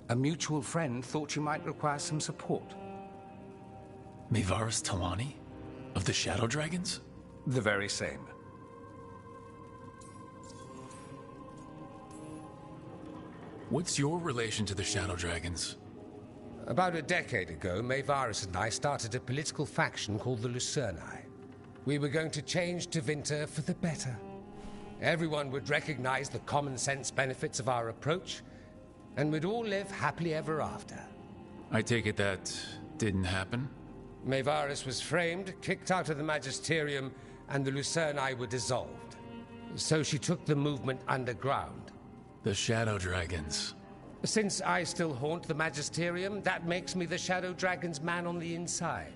A mutual friend thought you might require some support. Mayvaris Talani? Of the Shadow Dragons? The very same. What's your relation to the Shadow Dragons? About a decade ago, Mayvaris and I started a political faction called the Lucerni. We were going to change Tevinter for the better. Everyone would recognize the common sense benefits of our approach, and we'd all live happily ever after. I take it that didn't happen? Mayvaris was framed, kicked out of the Magisterium, and the Lucerni were dissolved. So she took the movement underground. The Shadow Dragons. Since I still haunt the Magisterium, that makes me the Shadow Dragon's man on the inside.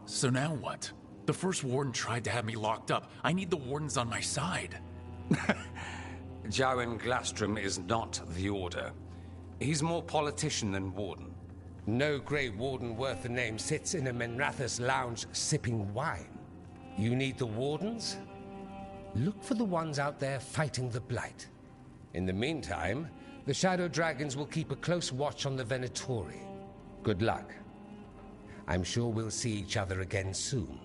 So now what? The first Warden tried to have me locked up. I need the Wardens on my side. Jowen Glastrom is not the Order. He's more politician than Warden. No Grey Warden worth the name sits in a Menrathus lounge sipping wine. You need the Wardens? Look for the ones out there fighting the Blight. In the meantime, the Shadow Dragons will keep a close watch on the Venatori. Good luck. I'm sure we'll see each other again soon.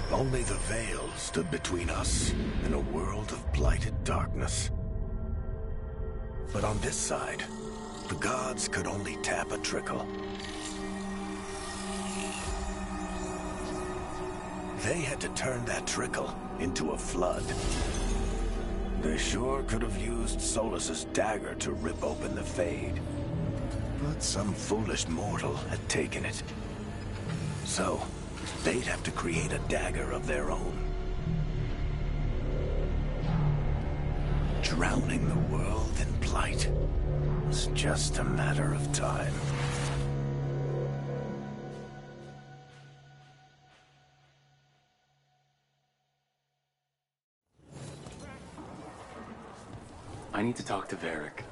Only the veil stood between us and a world of blighted darkness. But on this side, the gods could only tap a trickle. They had to turn that trickle into a flood. They sure could have used Solus's dagger to rip open the Fade. But some foolish mortal had taken it. So, they'd have to create a dagger of their own. Drowning the world in blight was just a matter of time. I need to talk to Varric.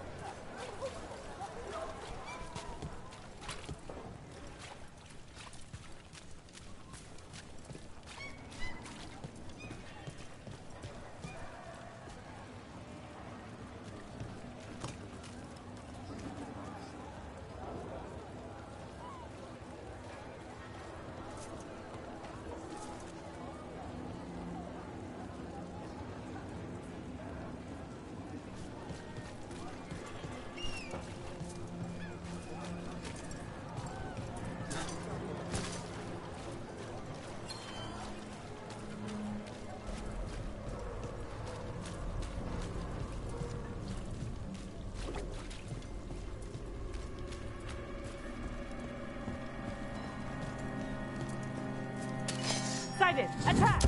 Sighted! Attack!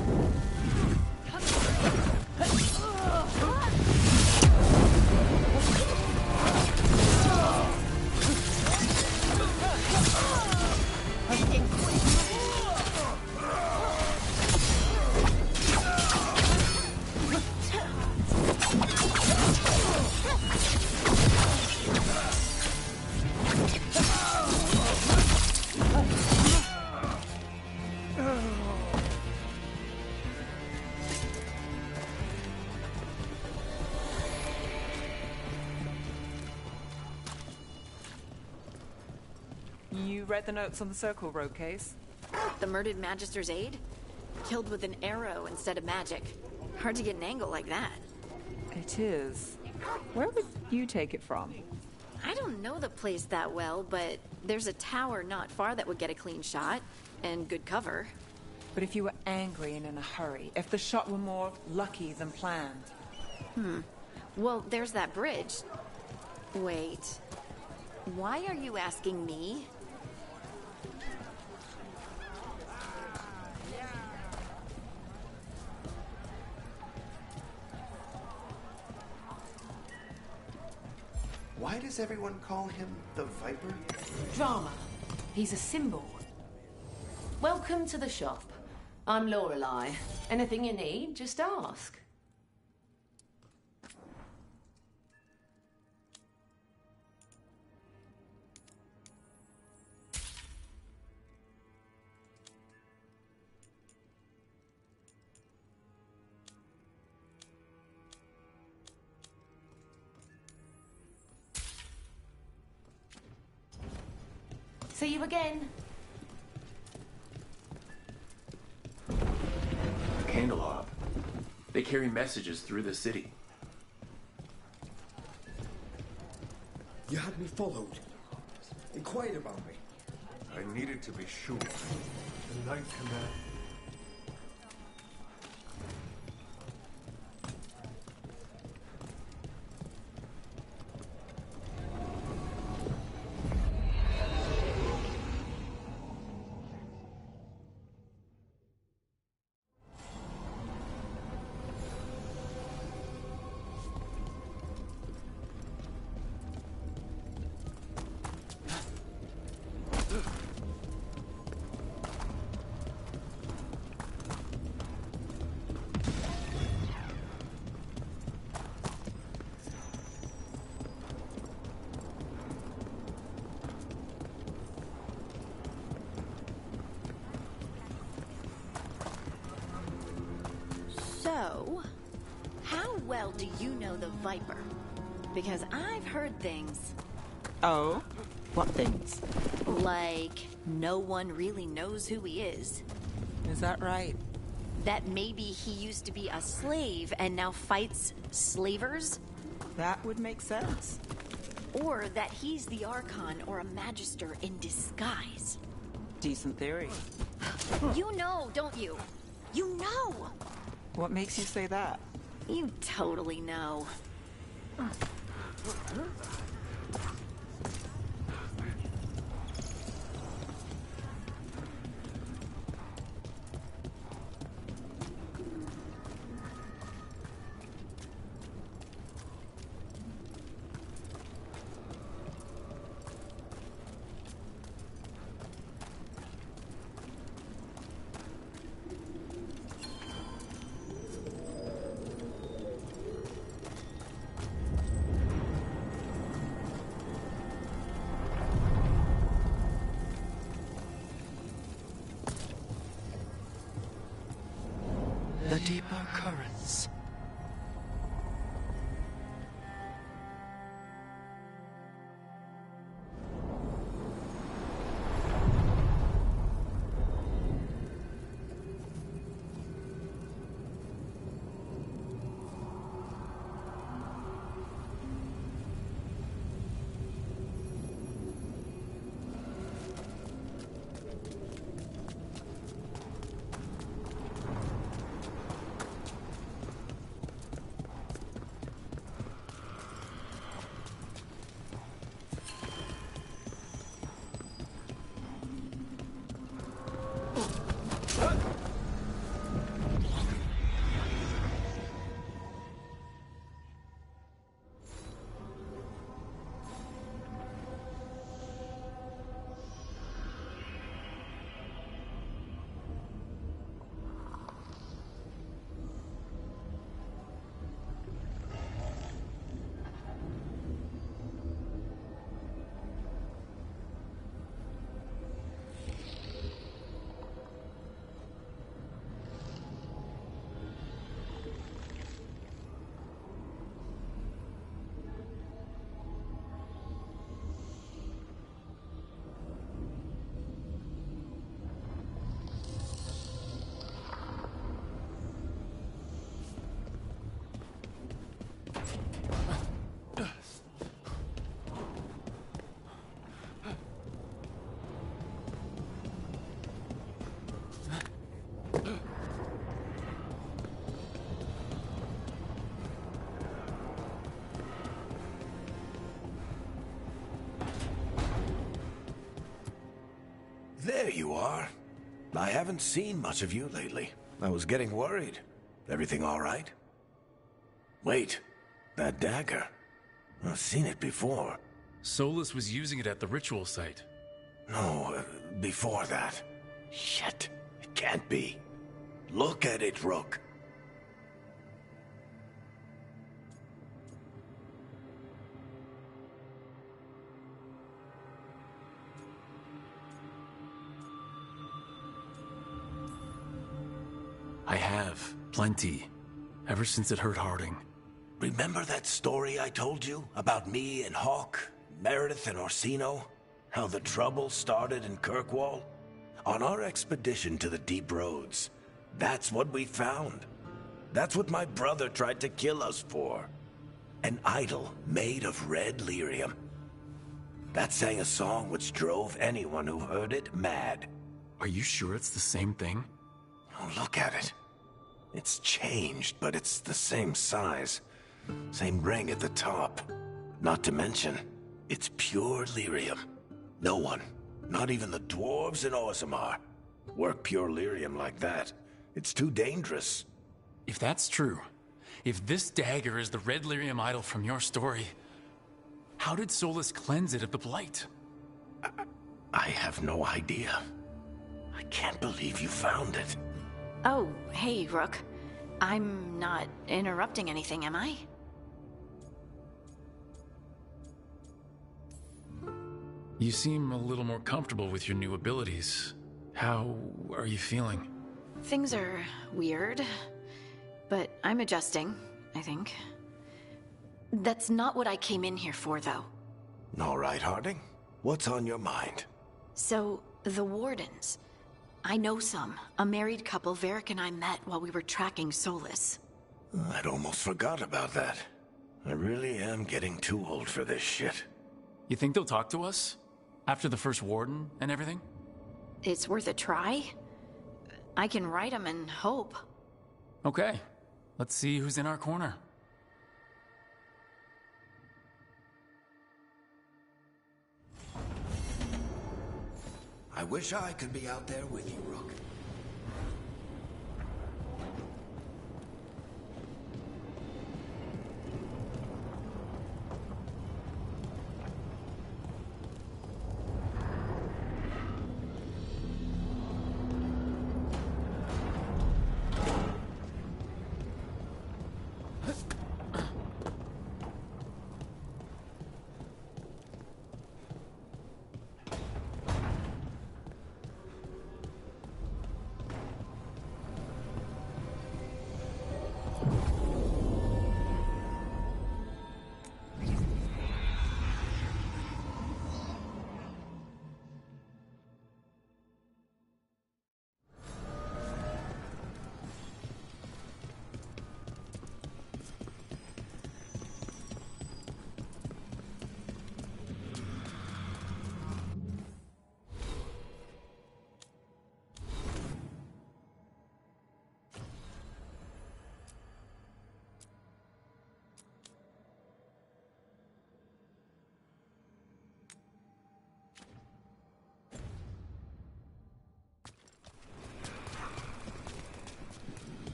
read the notes on the Circle Road case? The murdered Magister's aide? Killed with an arrow instead of magic. Hard to get an angle like that. It is. Where would you take it from? I don't know the place that well, but there's a tower not far that would get a clean shot, and good cover. But if you were angry and in a hurry, if the shot were more lucky than planned? Well, there's that bridge. Wait. Why are you asking me? Why does everyone call him the Viper? Drama. He's a symbol. Welcome to the shop. I'm Lorelei. Anything you need, just ask. See you again. A candelab. They carry messages through the city. You had me followed. Inquired about me. I needed to be sure. The Knight Commander. So, how well do you know the Viper? Because I've heard things. Oh? What things? Like, no one really knows who he is. Is that right? That maybe he used to be a slave and now fights slavers? That would make sense. Or that he's the Archon or a Magister in disguise. Decent theory. You know, don't you? You know! What makes you say that? You totally know. The deeper currents. There you are. I haven't seen much of you lately. I was getting worried. Everything all right? Wait, that dagger. I've seen it before. Solus was using it at the ritual site. No, before that. Shit, it can't be. Look at it, Rook. I have. Plenty. Ever since it hurt Harding. Remember that story I told you about me and Hawk, Meredith and Orsino? How the trouble started in Kirkwall? On our expedition to the Deep Roads, that's what we found. That's what my brother tried to kill us for. An idol made of red lyrium. That sang a song which drove anyone who heard it mad. Are you sure it's the same thing? Oh, look at it. It's changed, but it's the same size. Same ring at the top. Not to mention, it's pure lyrium. No one, not even the dwarves in Orzammar, work pure lyrium like that. It's too dangerous. If that's true, if this dagger is the red lyrium idol from your story, how did Solus cleanse it of the blight? I have no idea. I can't believe you found it. Oh, hey, Rook. I'm not interrupting anything, am I? You seem a little more comfortable with your new abilities. How are you feeling? Things are weird, but I'm adjusting, I think. That's not what I came in here for, though. All right, Harding. What's on your mind? So, the Wardens. I know some. A married couple Varric and I met while we were tracking Solus. I'd almost forgot about that. I really am getting too old for this shit. You think they'll talk to us? After the first Warden and everything? It's worth a try. I can write them and hope. Okay. Let's see who's in our corner. I wish I could be out there with you, Rook.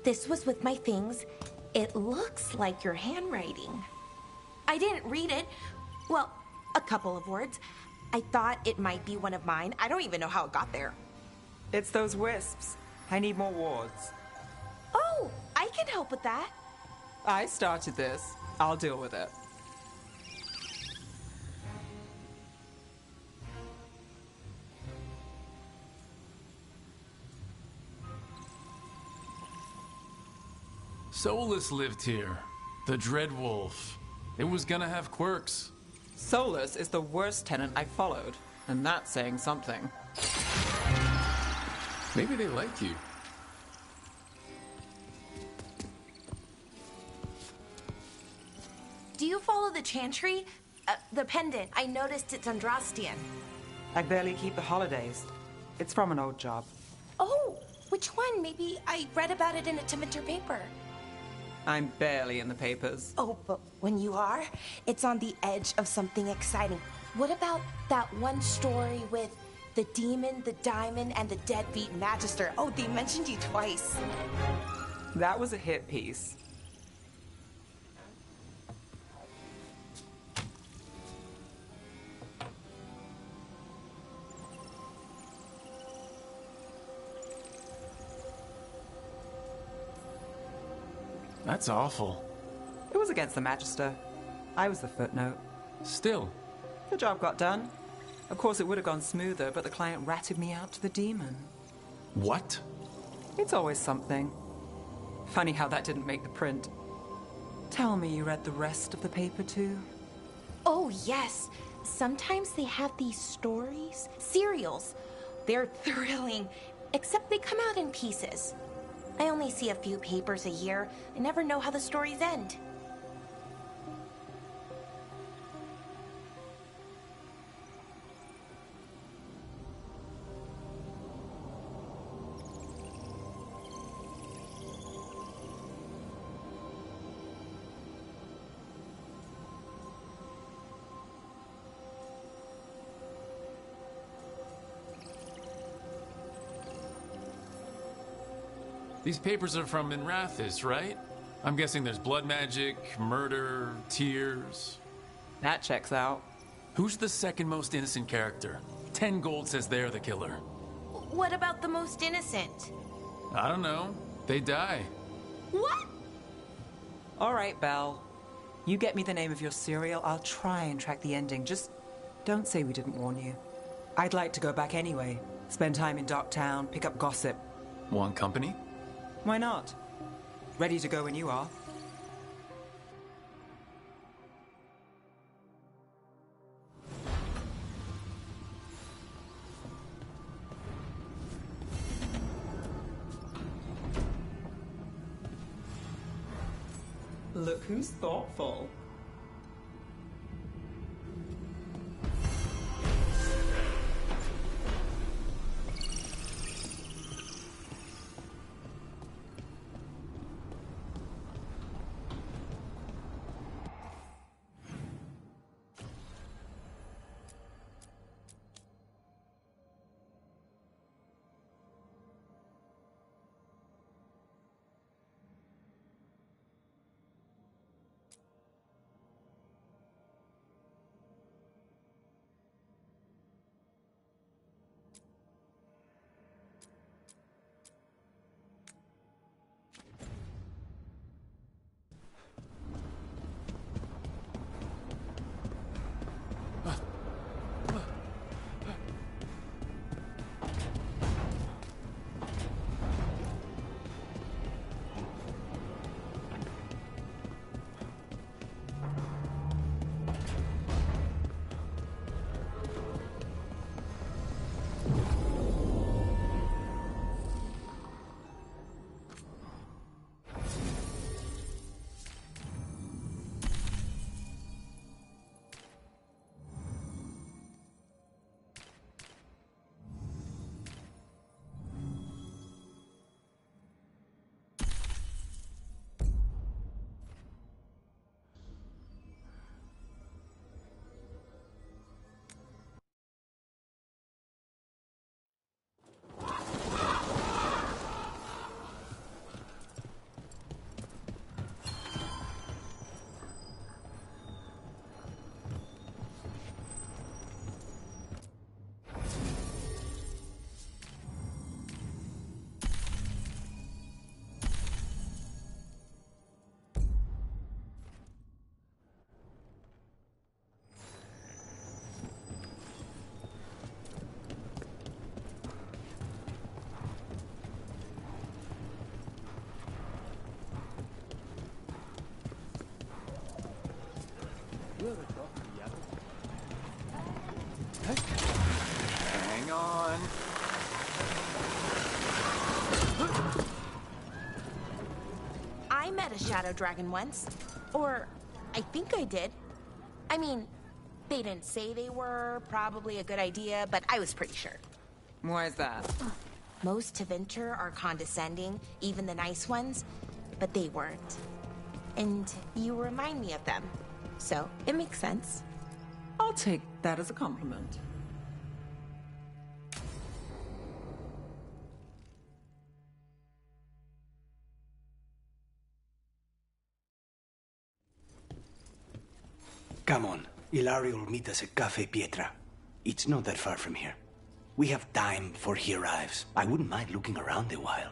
This was with my things. It looks like your handwriting. I didn't read it. Well, a couple of words. I thought it might be one of mine. I don't even know how it got there. It's those wisps. I need more wards. Oh, I can help with that. I started this. I'll deal with it. Solus lived here. The Dread Wolf. It was gonna have quirks. Solus is the worst tenant I followed, and that's saying something. Maybe they like you. Do you follow the chantry? The pendant. I noticed it's Andrastian. I barely keep the holidays. It's from an old job. Oh, which one? Maybe I read about it in a Timitar paper. I'm barely in the papers. Oh, but when you are, it's on the edge of something exciting. What about that one story with the demon, the diamond, and the deadbeat magister? Oh, they mentioned you twice. That was a hit piece. That's awful. It was against the Magister. I was the footnote. Still. The job got done. Of course, it would have gone smoother, but the client ratted me out to the demon. What? It's always something. Funny how that didn't make the print. Tell me you read the rest of the paper, too? Oh, yes. Sometimes they have these stories, serials. They're thrilling, except they come out in pieces. I only see a few papers a year. I never know how the stories end. These papers are from Minrathis, right? I'm guessing there's blood magic, murder, tears. That checks out. Who's the second most innocent character? 10 gold says they're the killer. What about the most innocent? I don't know. They die. What? All right, Belle. You get me the name of your serial, I'll try and track the ending. Just don't say we didn't warn you. I'd like to go back anyway. Spend time in Docktown, pick up gossip. Want company? Why not? Ready to go when you are. Look who's thoughtful. Hang on. I met a shadow dragon once. Or, I think I did. I mean, they didn't say they were probably a good idea, but I was pretty sure. Why is that? Most Tevinter are condescending, even the nice ones, but they weren't. And you remind me of them. So, it makes sense. I'll take that as a compliment. Come on. Ilario will meet us at Cafe Pietra. It's not that far from here. We have time before he arrives. I wouldn't mind looking around a while.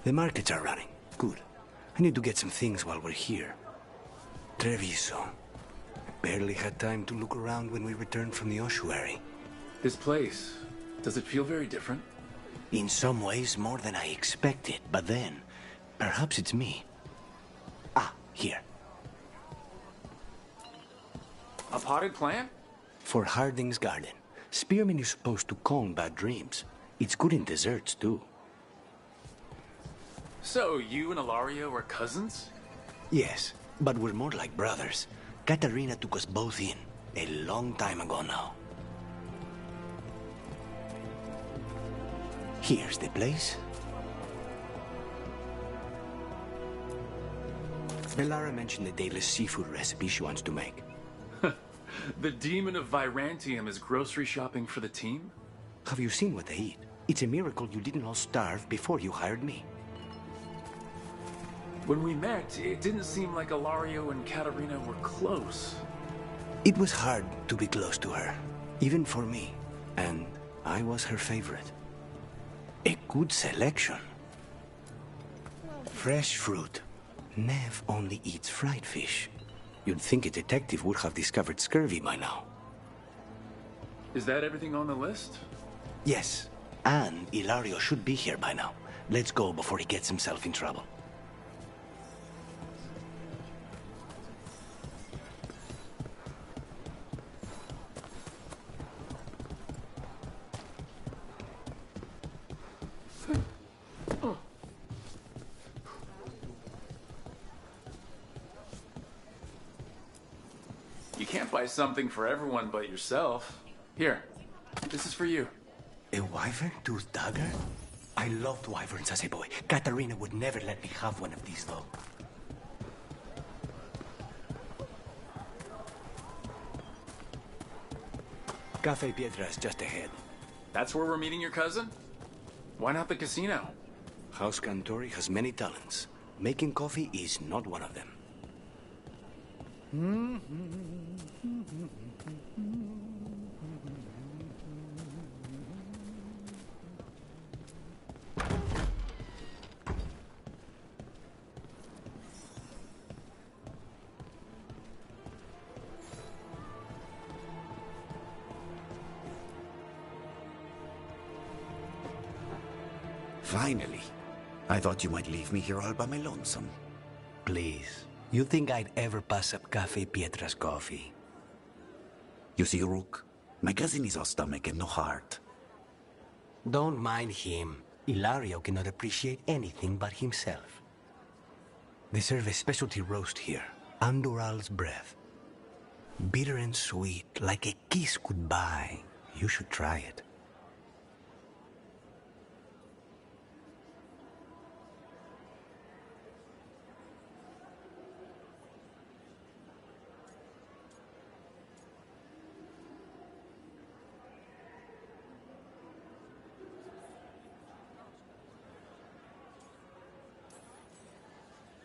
The markets are running. Good. I need to get some things while we're here. Treviso. Barely had time to look around when we returned from the ossuary. This place, does it feel very different? In some ways, more than I expected. But then, perhaps it's me. Ah, here. A potted plant? For Harding's garden. Spearmint is supposed to calm bad dreams. It's good in desserts, too. So, you and Ilario are cousins? Yes, but we're more like brothers. Katarina took us both in, a long time ago now. Here's the place. Bellara mentioned the daily seafood recipe she wants to make. The demon of Virantium is grocery shopping for the team? Have you seen what they eat? It's a miracle you didn't all starve before you hired me. When we met, it didn't seem like Ilario and Katarina were close. It was hard to be close to her, even for me. And I was her favorite. A good selection. Fresh fruit. Nev only eats fried fish. You'd think a detective would have discovered scurvy by now. Is that everything on the list? Yes, and Ilario should be here by now. Let's go before he gets himself in trouble. You can't buy something for everyone but yourself. Here, this is for you. A wyvern-toothed dagger? I loved wyverns as a boy. Katarina would never let me have one of these, though. Cafe Pietra is just ahead. That's where we're meeting your cousin? Why not the casino? House Cantori has many talents. Making coffee is not one of them. Finally. I thought you might leave me here all by my lonesome. Please. You think I'd ever pass up Cafe Pietra's coffee? You see, Rook, my cousin is all stomach and no heart. Don't mind him. Ilario cannot appreciate anything but himself. They serve a specialty roast here, Andoral's breath. Bitter and sweet, like a kiss goodbye. You should try it.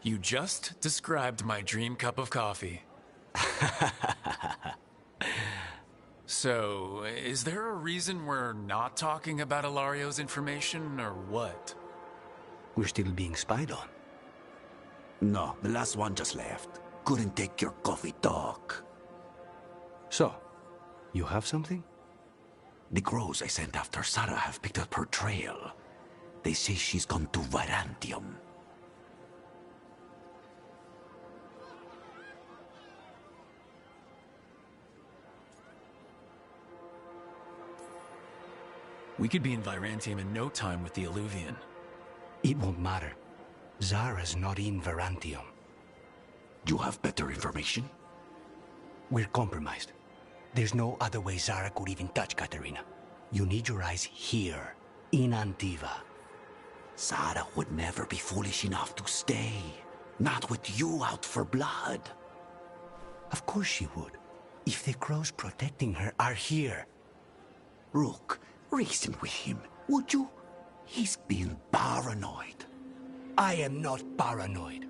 You just described my dream cup of coffee. So, is there a reason we're not talking about Ilario's information, or what? We're still being spied on. No, the last one just left. Couldn't take your coffee talk. So, you have something? The crows I sent after Sarah have picked up her trail. They say she's gone to Virantium. We could be in Virantium in no time with the Illuvian. It won't matter. Zara's not in Virantium. You have better information? We're compromised. There's no other way Zara could even touch Katerina. You need your eyes here, in Antiva. Zara would never be foolish enough to stay. Not with you out for blood. Of course she would. If the crows protecting her are here. Rook, reason with him, would you? He's being paranoid. I am not paranoid.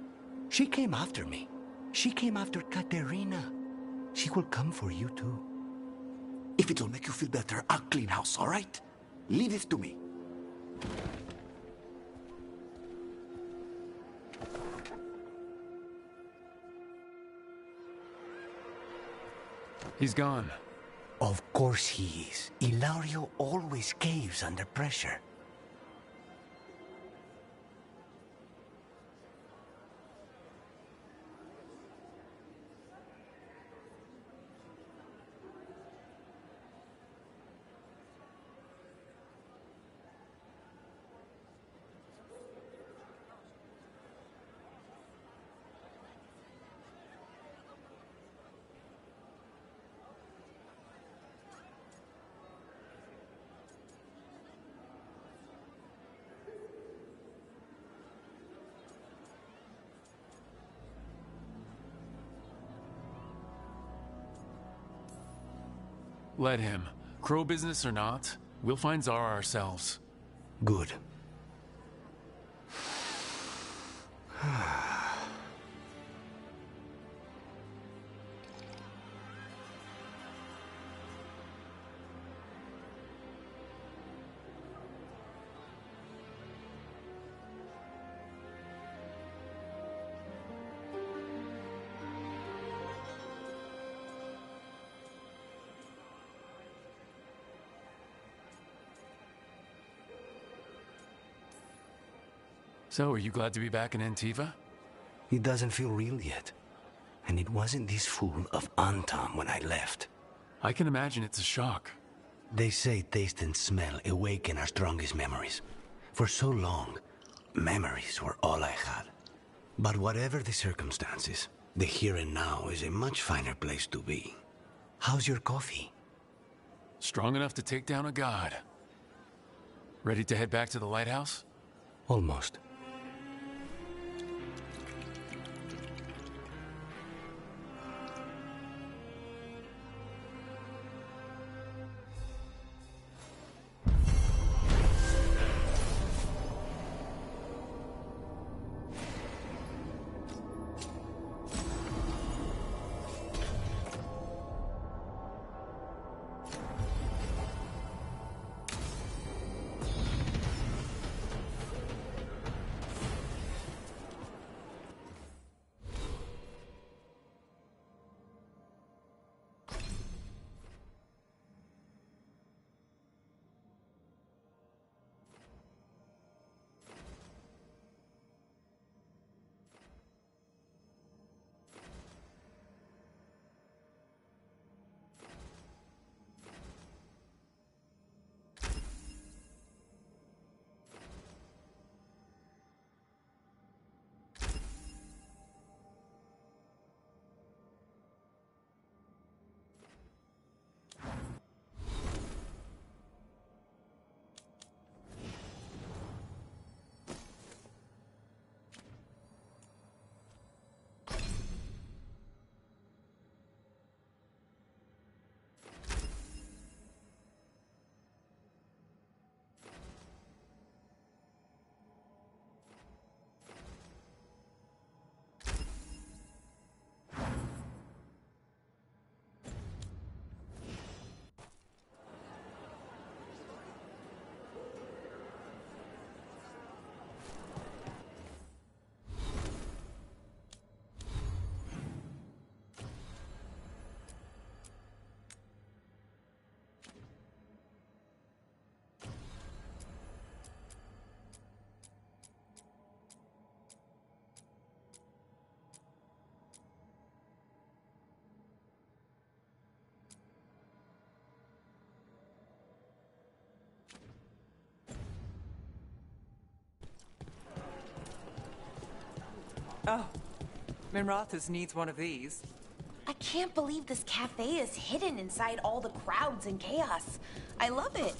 She came after me. She came after Katerina. She will come for you too. If it'll make you feel better, I'll clean house, all right? Leave it to me. He's gone. Of course he is. Ilario always caves under pressure. Let him. Crow business or not, we'll find Zara ourselves. Good. So, are you glad to be back in Antiva? It doesn't feel real yet. And it wasn't this fool of Antam when I left. I can imagine it's a shock. They say taste and smell awaken our strongest memories. For so long, memories were all I had. But whatever the circumstances, the here and now is a much finer place to be. How's your coffee? Strong enough to take down a god. Ready to head back to the lighthouse? Almost. Oh, Minrathus needs one of these. I can't believe this cafe is hidden inside all the crowds and chaos. I love it.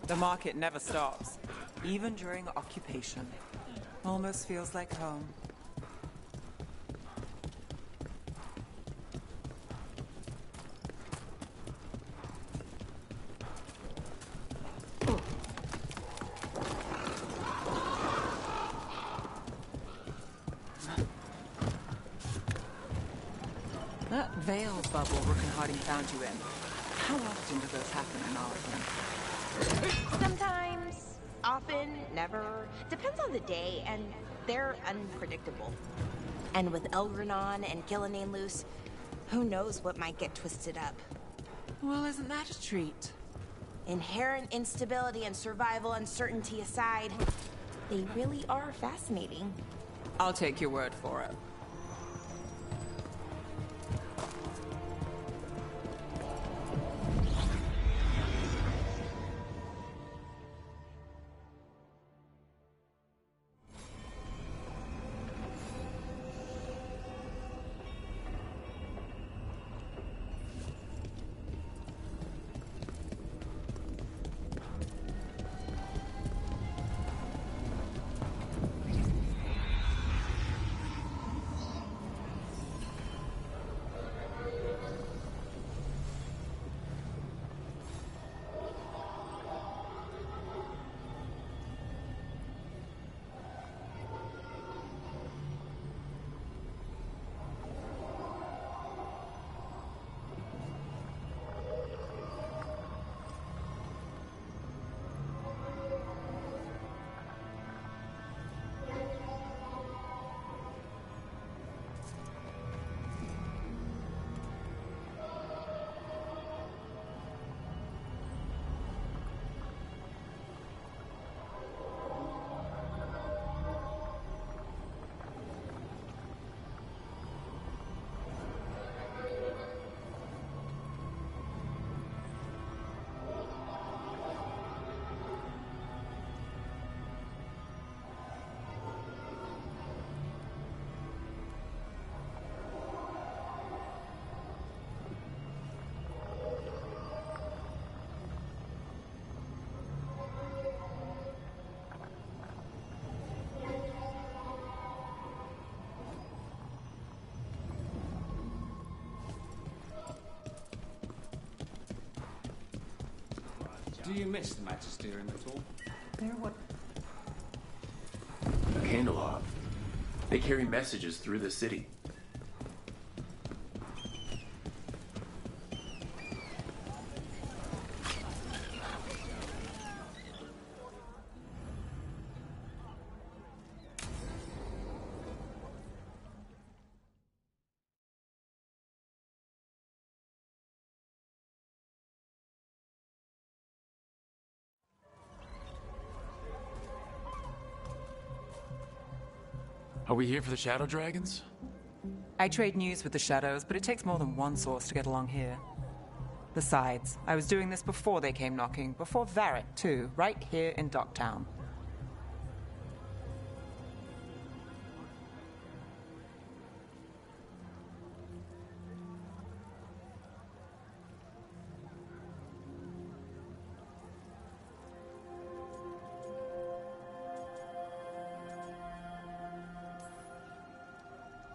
The market never stops, even during occupation. Almost feels like home. That Veils bubble Rook and Harding found you in. How often do those happen in Arlington? Sometimes, often, never. Depends on the day, and they're unpredictable. And with Elgranon and Gillenane loose, who knows what might get twisted up. Well, isn't that a treat? Inherent instability and survival uncertainty aside, they really are fascinating. I'll take your word for it. Do you miss the Magisterium at all? They're what? A candelabra. They carry messages through the city. Are we here for the Shadow Dragons? I trade news with the Shadows, but it takes more than one source to get along here. Besides, I was doing this before they came knocking, before Varret, too, right here in Docktown.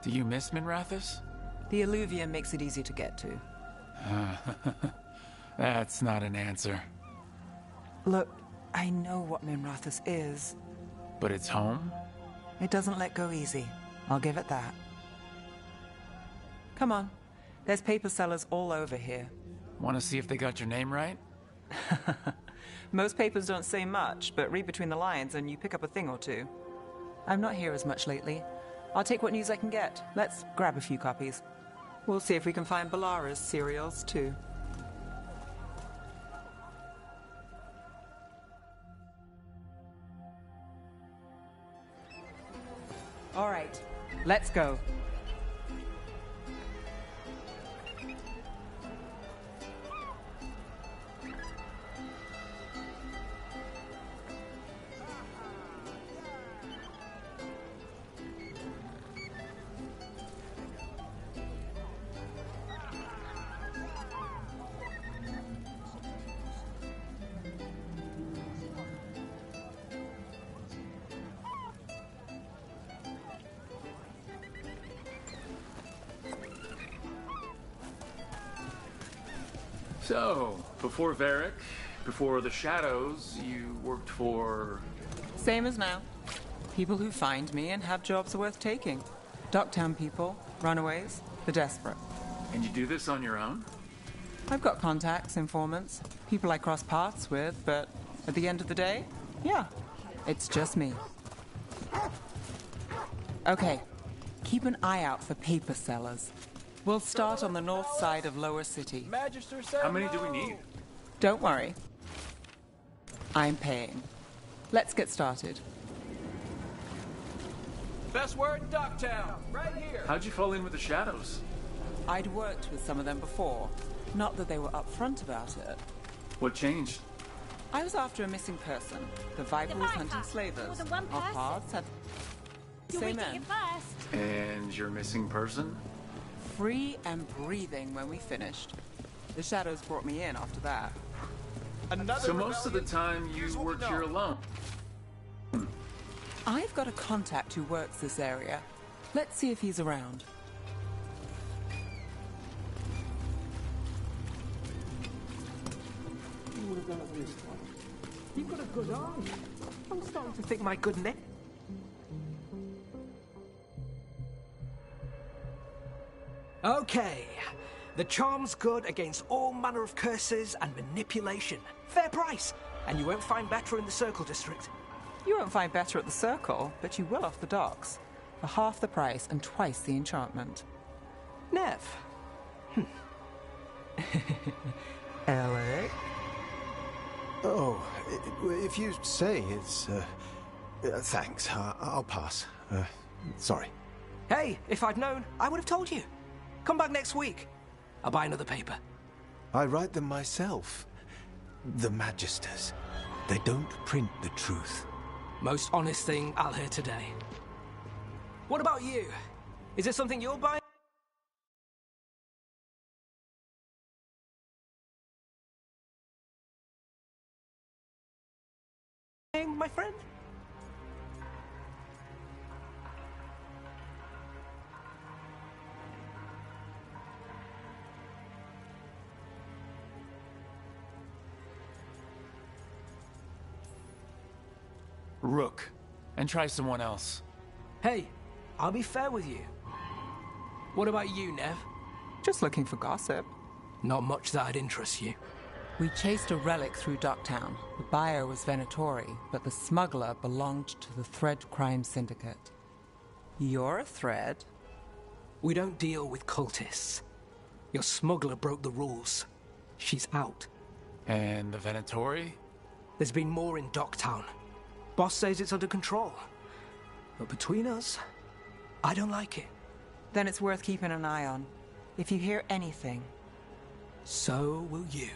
Do you miss Minrathus? The Alluvium makes it easy to get to. That's not an answer. Look, I know what Minrathus is. But it's home? It doesn't let go easy. I'll give it that. Come on. There's paper sellers all over here. Want to see if they got your name right? Most papers don't say much, but read between the lines and you pick up a thing or two. I'm not here as much lately. I'll take what news I can get. Let's grab a few copies. We'll see if we can find Ballara's serials, too. All right, let's go. So, before Varric, before the Shadows, you worked for... Same as now. People who find me and have jobs worth taking. Docktown people, runaways, the desperate. And you do this on your own? I've got contacts, informants, people I cross paths with, but at the end of the day, yeah, it's just me. Okay, keep an eye out for paper sellers. We'll start on the north side of Lower City. How many do we need? Don't worry. I'm paying. Let's get started. Best word in Docktown, right here. How'd you fall in with the Shadows? I'd worked with some of them before. Not that they were upfront about it. What changed? I was after a missing person. The Viper was hunting slavers. More than one Our person. paths had the same end. And your missing person? Free and breathing when we finished. The Shadows brought me in after that. So most of the time you worked here alone? I've got a contact who works this area. Let's see if he's around. You would have done it this one. You've got a good arm. I'm starting to think my good neck. Okay. The charm's good against all manner of curses and manipulation. Fair price. And you won't find better in the Circle District. You won't find better at the Circle, but you will off the docks. For half the price and twice the enchantment. Nev. Alec? Oh, if you say it's... thanks. I'll pass. Sorry. Hey, if I'd known, I would have told you. Come back next week. I'll buy another paper. I write them myself. The Magisters. They don't print the truth. Most honest thing I'll hear today. What about you? Is there something you're buying? My friend? Rook. And try someone else. Hey, I'll be fair with you. What about you, Nev? Just looking for gossip. Not much that'd interest you. We chased a relic through Docktown. The buyer was Venatori, but the smuggler belonged to the Thread Crime Syndicate. You're a Thread? We don't deal with cultists. Your smuggler broke the rules. She's out. And the Venatori? There's been more in Docktown. Boss says it's under control. But between us, I don't like it. Then it's worth keeping an eye on. If you hear anything. So will you.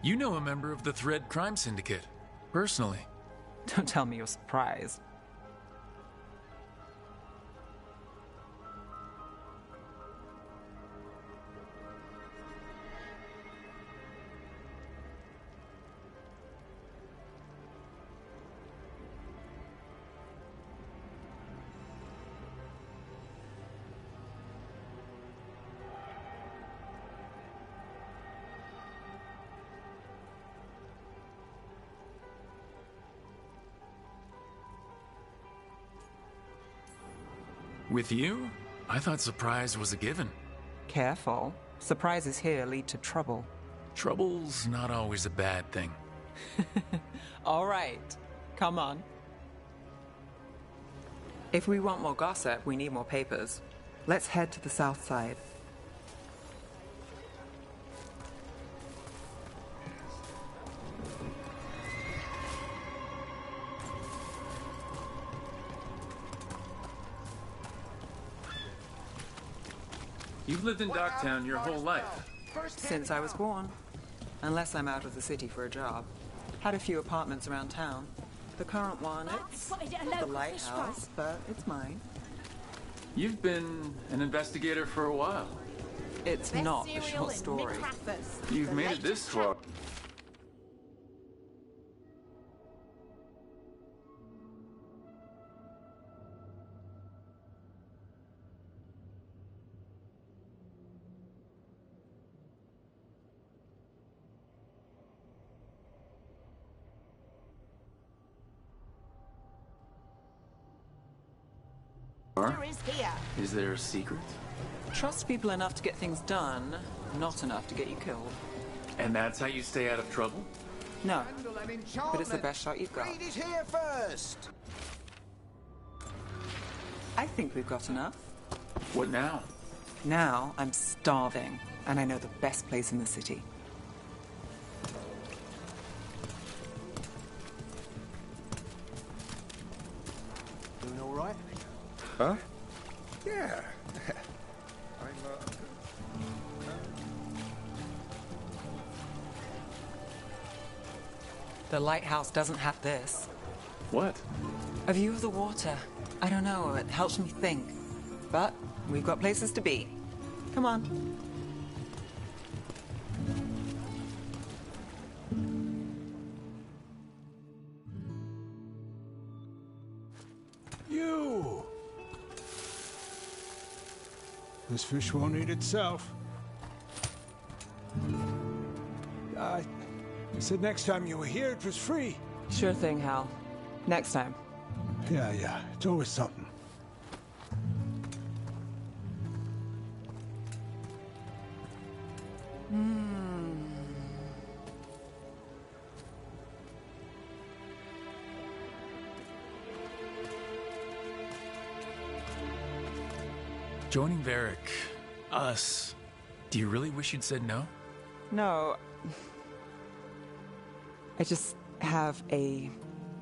You know a member of the Thread Crime Syndicate, personally. Don't tell me you're surprised. With you? I thought surprise was a given. Careful. Surprises here lead to trouble. Trouble's not always a bad thing. All right. Come on. If we want more gossip, we need more papers. Let's head to the south side. You've lived in Docktown your whole life. Since I was born. Unless I'm out of the city for a job. Had a few apartments around town. The current one, it's the lighthouse, but it's mine. You've been an investigator for a while. It's not the short story. You've made it this far. Is there a secret? Trust people enough to get things done, not enough to get you killed. And that's how you stay out of trouble? No, but it's the best shot you've got. Read it here first. I think we've got enough. What now? Now I'm starving, and I know the best place in the city. Doing all right? Huh? Yeah. The lighthouse doesn't have this. What? A view of the water. I don't know, it helps me think. But we've got places to be. Come on. You! This fish won't eat itself. I said next time you were here, it was free. Sure thing, Hal. Next time. Yeah. It's always something. Joining Varric, us. Do you really wish you'd said no? No. I just have a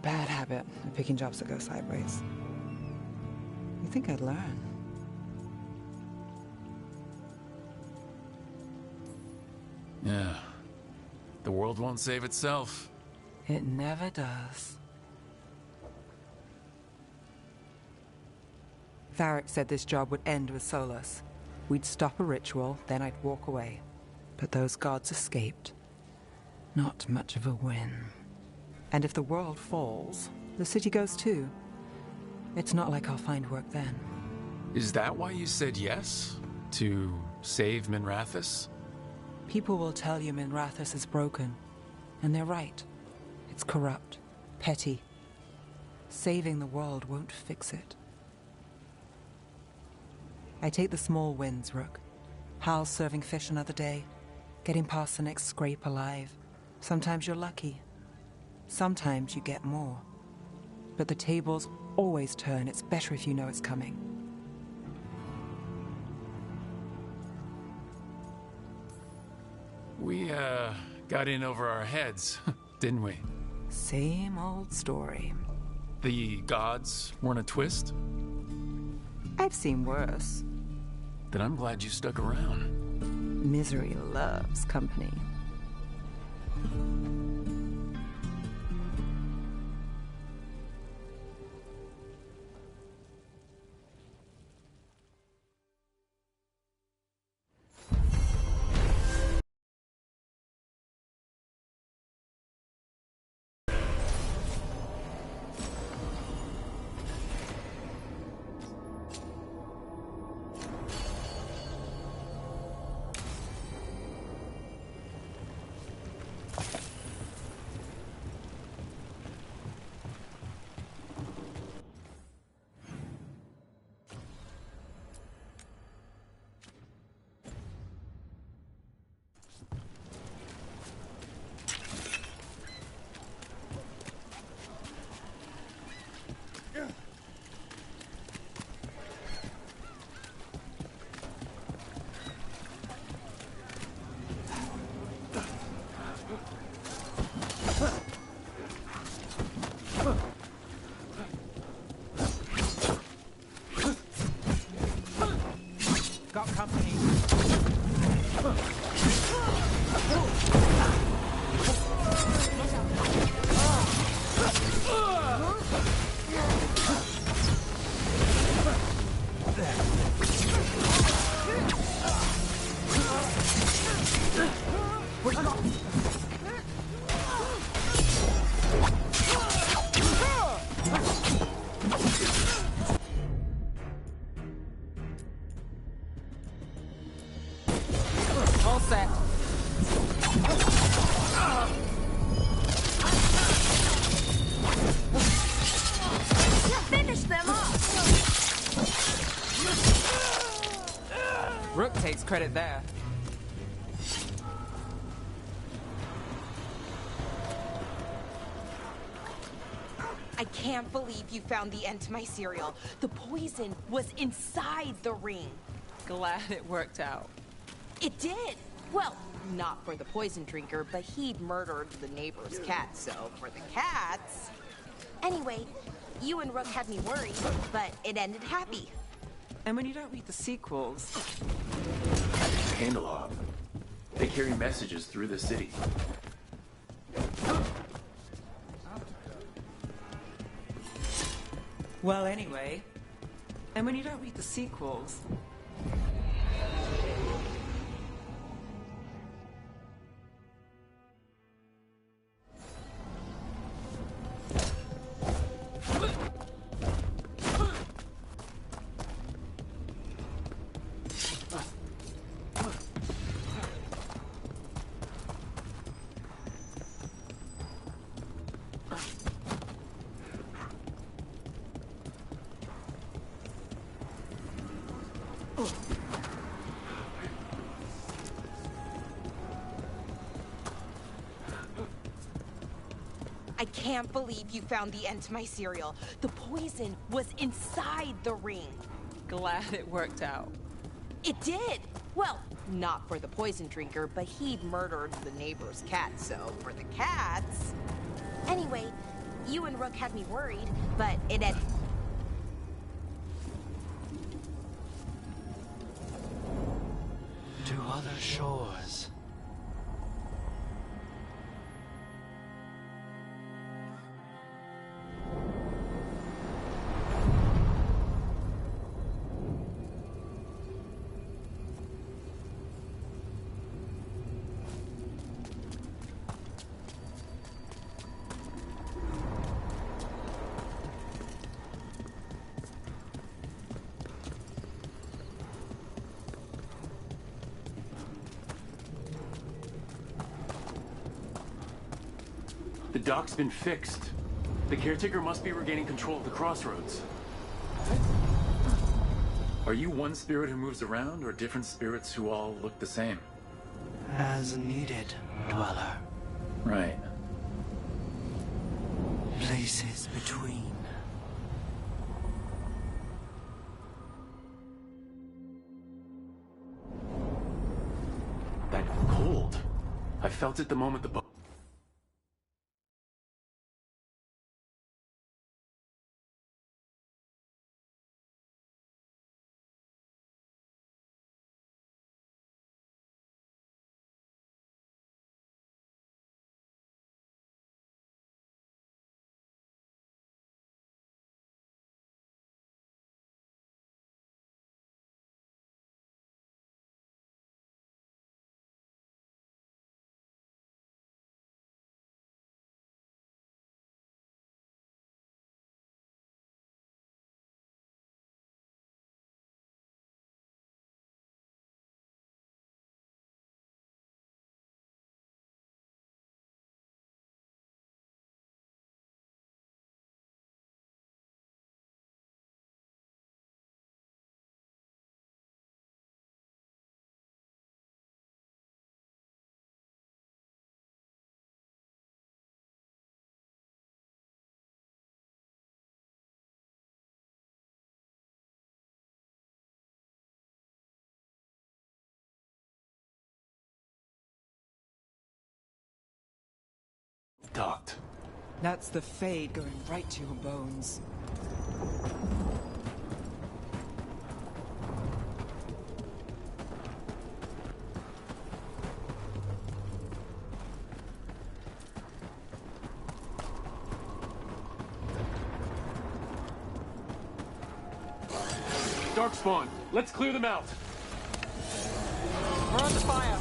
bad habit of picking jobs that go sideways. You think I'd learn? Yeah. The world won't save itself. It never does. Varric said this job would end with Solus. We'd stop a ritual, then I'd walk away. But those gods escaped. Not much of a win. And if the world falls, the city goes too. It's not like I'll find work then. Is that why you said yes? To save Minrathous? People will tell you Minrathous is broken. And they're right. It's corrupt, petty. Saving the world won't fix it. I take the small wins, Rook. Hal's serving fish another day. Getting past the next scrape alive. Sometimes you're lucky. Sometimes you get more. But the tables always turn. It's better if you know it's coming. We, got in over our heads, didn't we? Same old story. The gods weren't a twist? I've seen worse. Then I'm glad you stuck around. Misery loves company. Takes credit there. I can't believe you found the end to my cereal. The poison was inside the ring. Glad it worked out. It did. Well, not for the poison drinker, but he'd murdered the neighbor's cat, so for the cats... Anyway, you and Rook had me worried, but it ended happy. And when you don't read the sequels... Candlehop. They carry messages through the city. Well, anyway... And when you don't read the sequels... I can't believe you found the end to my cereal. The poison was inside the ring. Glad it worked out. It did. Well, not for the poison drinker, but he'd murdered the neighbor's cat, so for the cats... Anyway, you and Rook had me worried, but it ended... To other shores. The dock's been fixed. The caretaker must be regaining control of the crossroads. Are you one spirit who moves around, or different spirits who all look the same? As needed, Dweller. Right. Places between. That cold. I felt it the moment the boat... docked. That's the fade going right to your bones. Darkspawn, let's clear them out. We're under fire.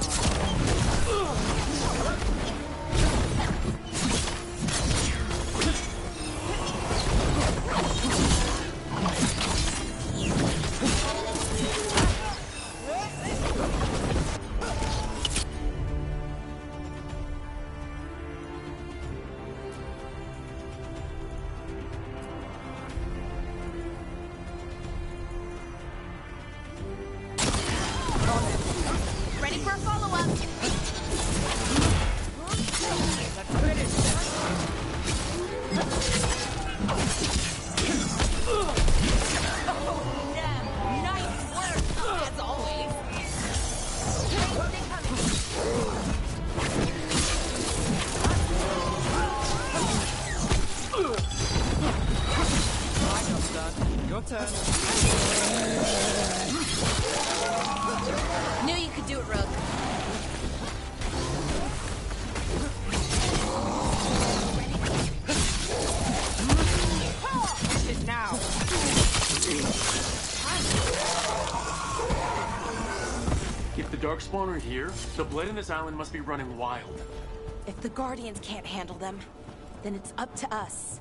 Your turn. Knew you could do it, Rook. This is now. If the Darkspawn are here, the blood in this island must be running wild. If the Guardians can't handle them, then it's up to us.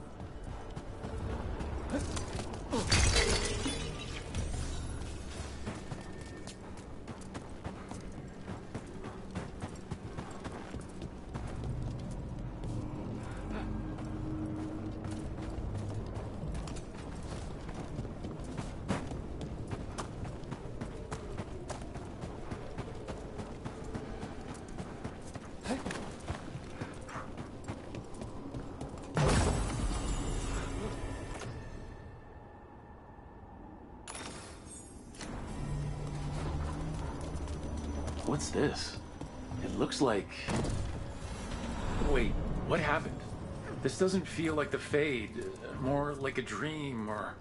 What's this? It looks like... Wait, what happened? This doesn't feel like the Fade, more like a dream, or...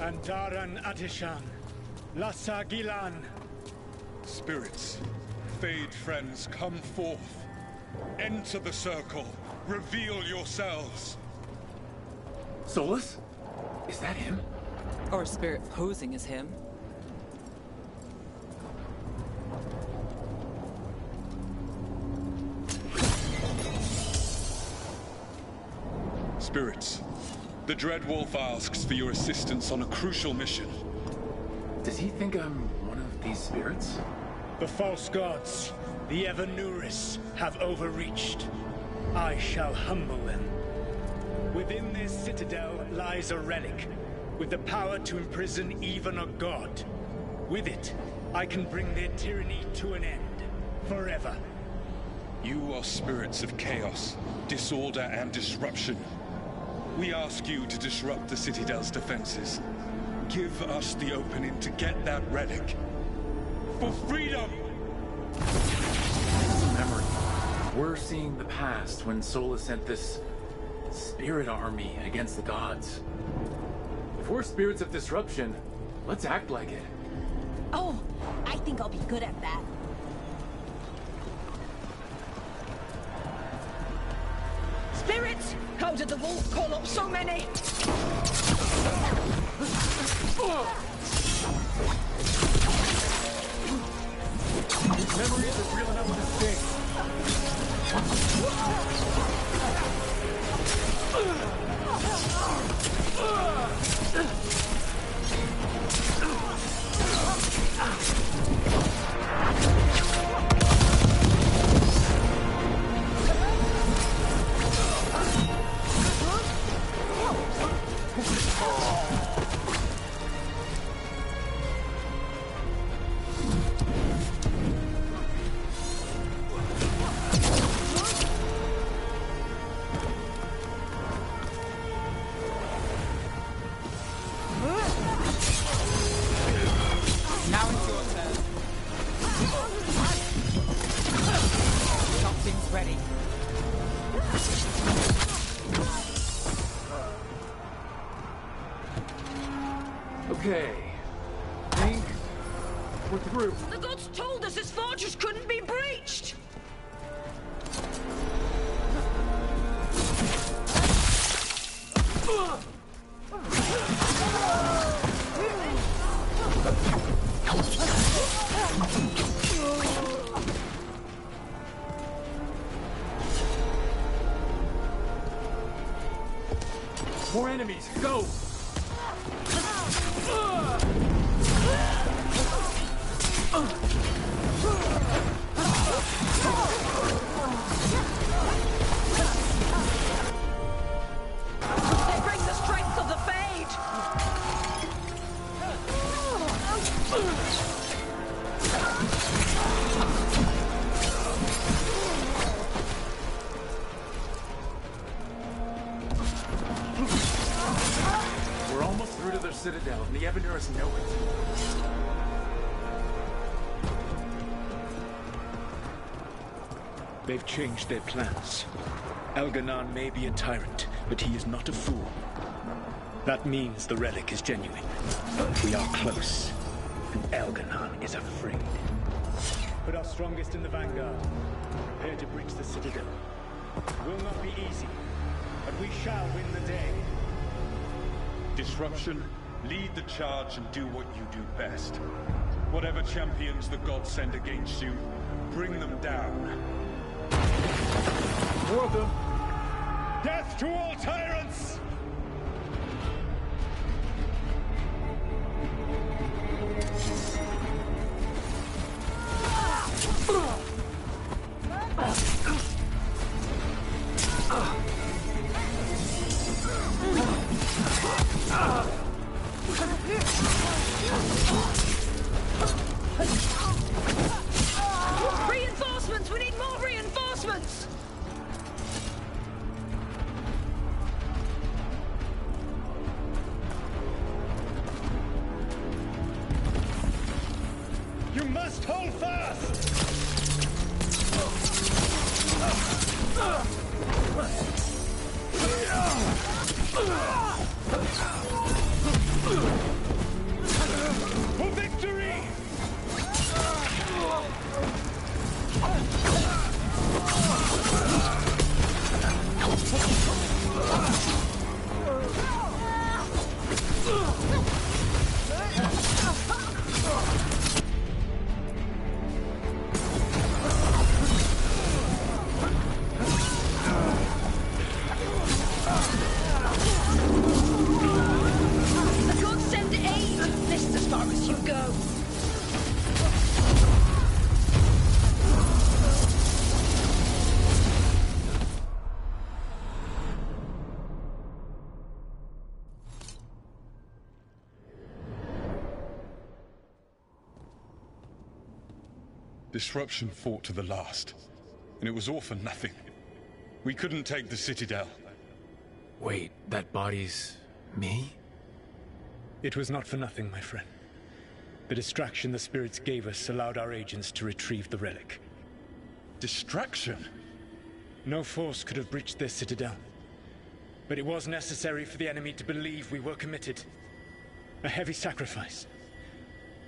Andaran Atishan, Lassa Gilan. Spirits, Fade friends, come forth. Enter the circle. Reveal yourselves. Solus? Is that him? Or a spirit posing as him. Spirits, the Dread Wolf asks for your assistance on a crucial mission. Does he think I'm one of these spirits? The false gods, the Evanuris, have overreached. I shall humble them. Within this citadel lies a relic, with the power to imprison even a god. With it, I can bring their tyranny to an end, forever. You are spirits of chaos, disorder, and disruption. We ask you to disrupt the Citadel's defenses. Give us the opening to get that relic. For freedom! This is memory. We're seeing the past when Solus sent this spirit army against the gods. If we're spirits of disruption, let's act like it. Oh, I think I'll be good at that. Spirits! How did the wolf call up so many? These memories are real enough to sting. Now it's your turn. Something's ready. Okay. Think we're through. The gods told us this fortress couldn't be breached! More enemies, go! They bring the strength of the Fade! We're almost through to the their citadel, and the Evanurus know it. They've changed their plans. Elganon may be a tyrant, but he is not a fool. That means the relic is genuine. We are close, and Elganon is afraid. Put our strongest in the Vanguard. Prepare to breach the citadel. It will not be easy, but we shall win the day. Disruption, lead the charge and do what you do best. Whatever champions the gods send against you, bring them down. More of them! Death to all tyrants! Reinforcements! We need more reinforcements! You must hold fast! For victory! The gods send aid! List as far as you go! Disruption fought to the last, and it was all for nothing. We couldn't take the Citadel. Wait, that body's me? It was not for nothing, my friend. The distraction the spirits gave us allowed our agents to retrieve the relic. Distraction? No force could have breached this citadel. But it was necessary for the enemy to believe we were committed. A heavy sacrifice,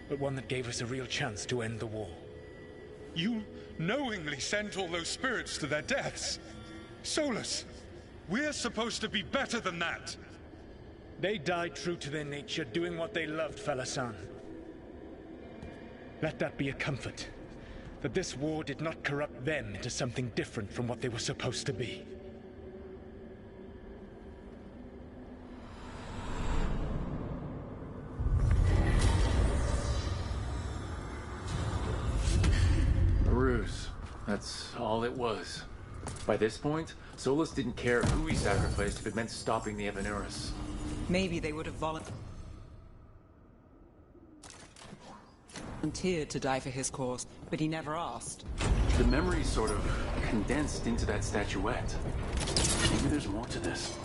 but one that gave us a real chance to end the war. You knowingly sent all those spirits to their deaths. Solus, we're supposed to be better than that. They died true to their nature, doing what they loved, Falasan. Let that be a comfort, that this war did not corrupt them into something different from what they were supposed to be. A ruse. That's all it was. By this point, Solus didn't care who he sacrificed if it meant stopping the Evanurus. Maybe they would have volunteered to die for his cause, but he never asked. The memories sort of condensed into that statuette. Maybe there's more to this.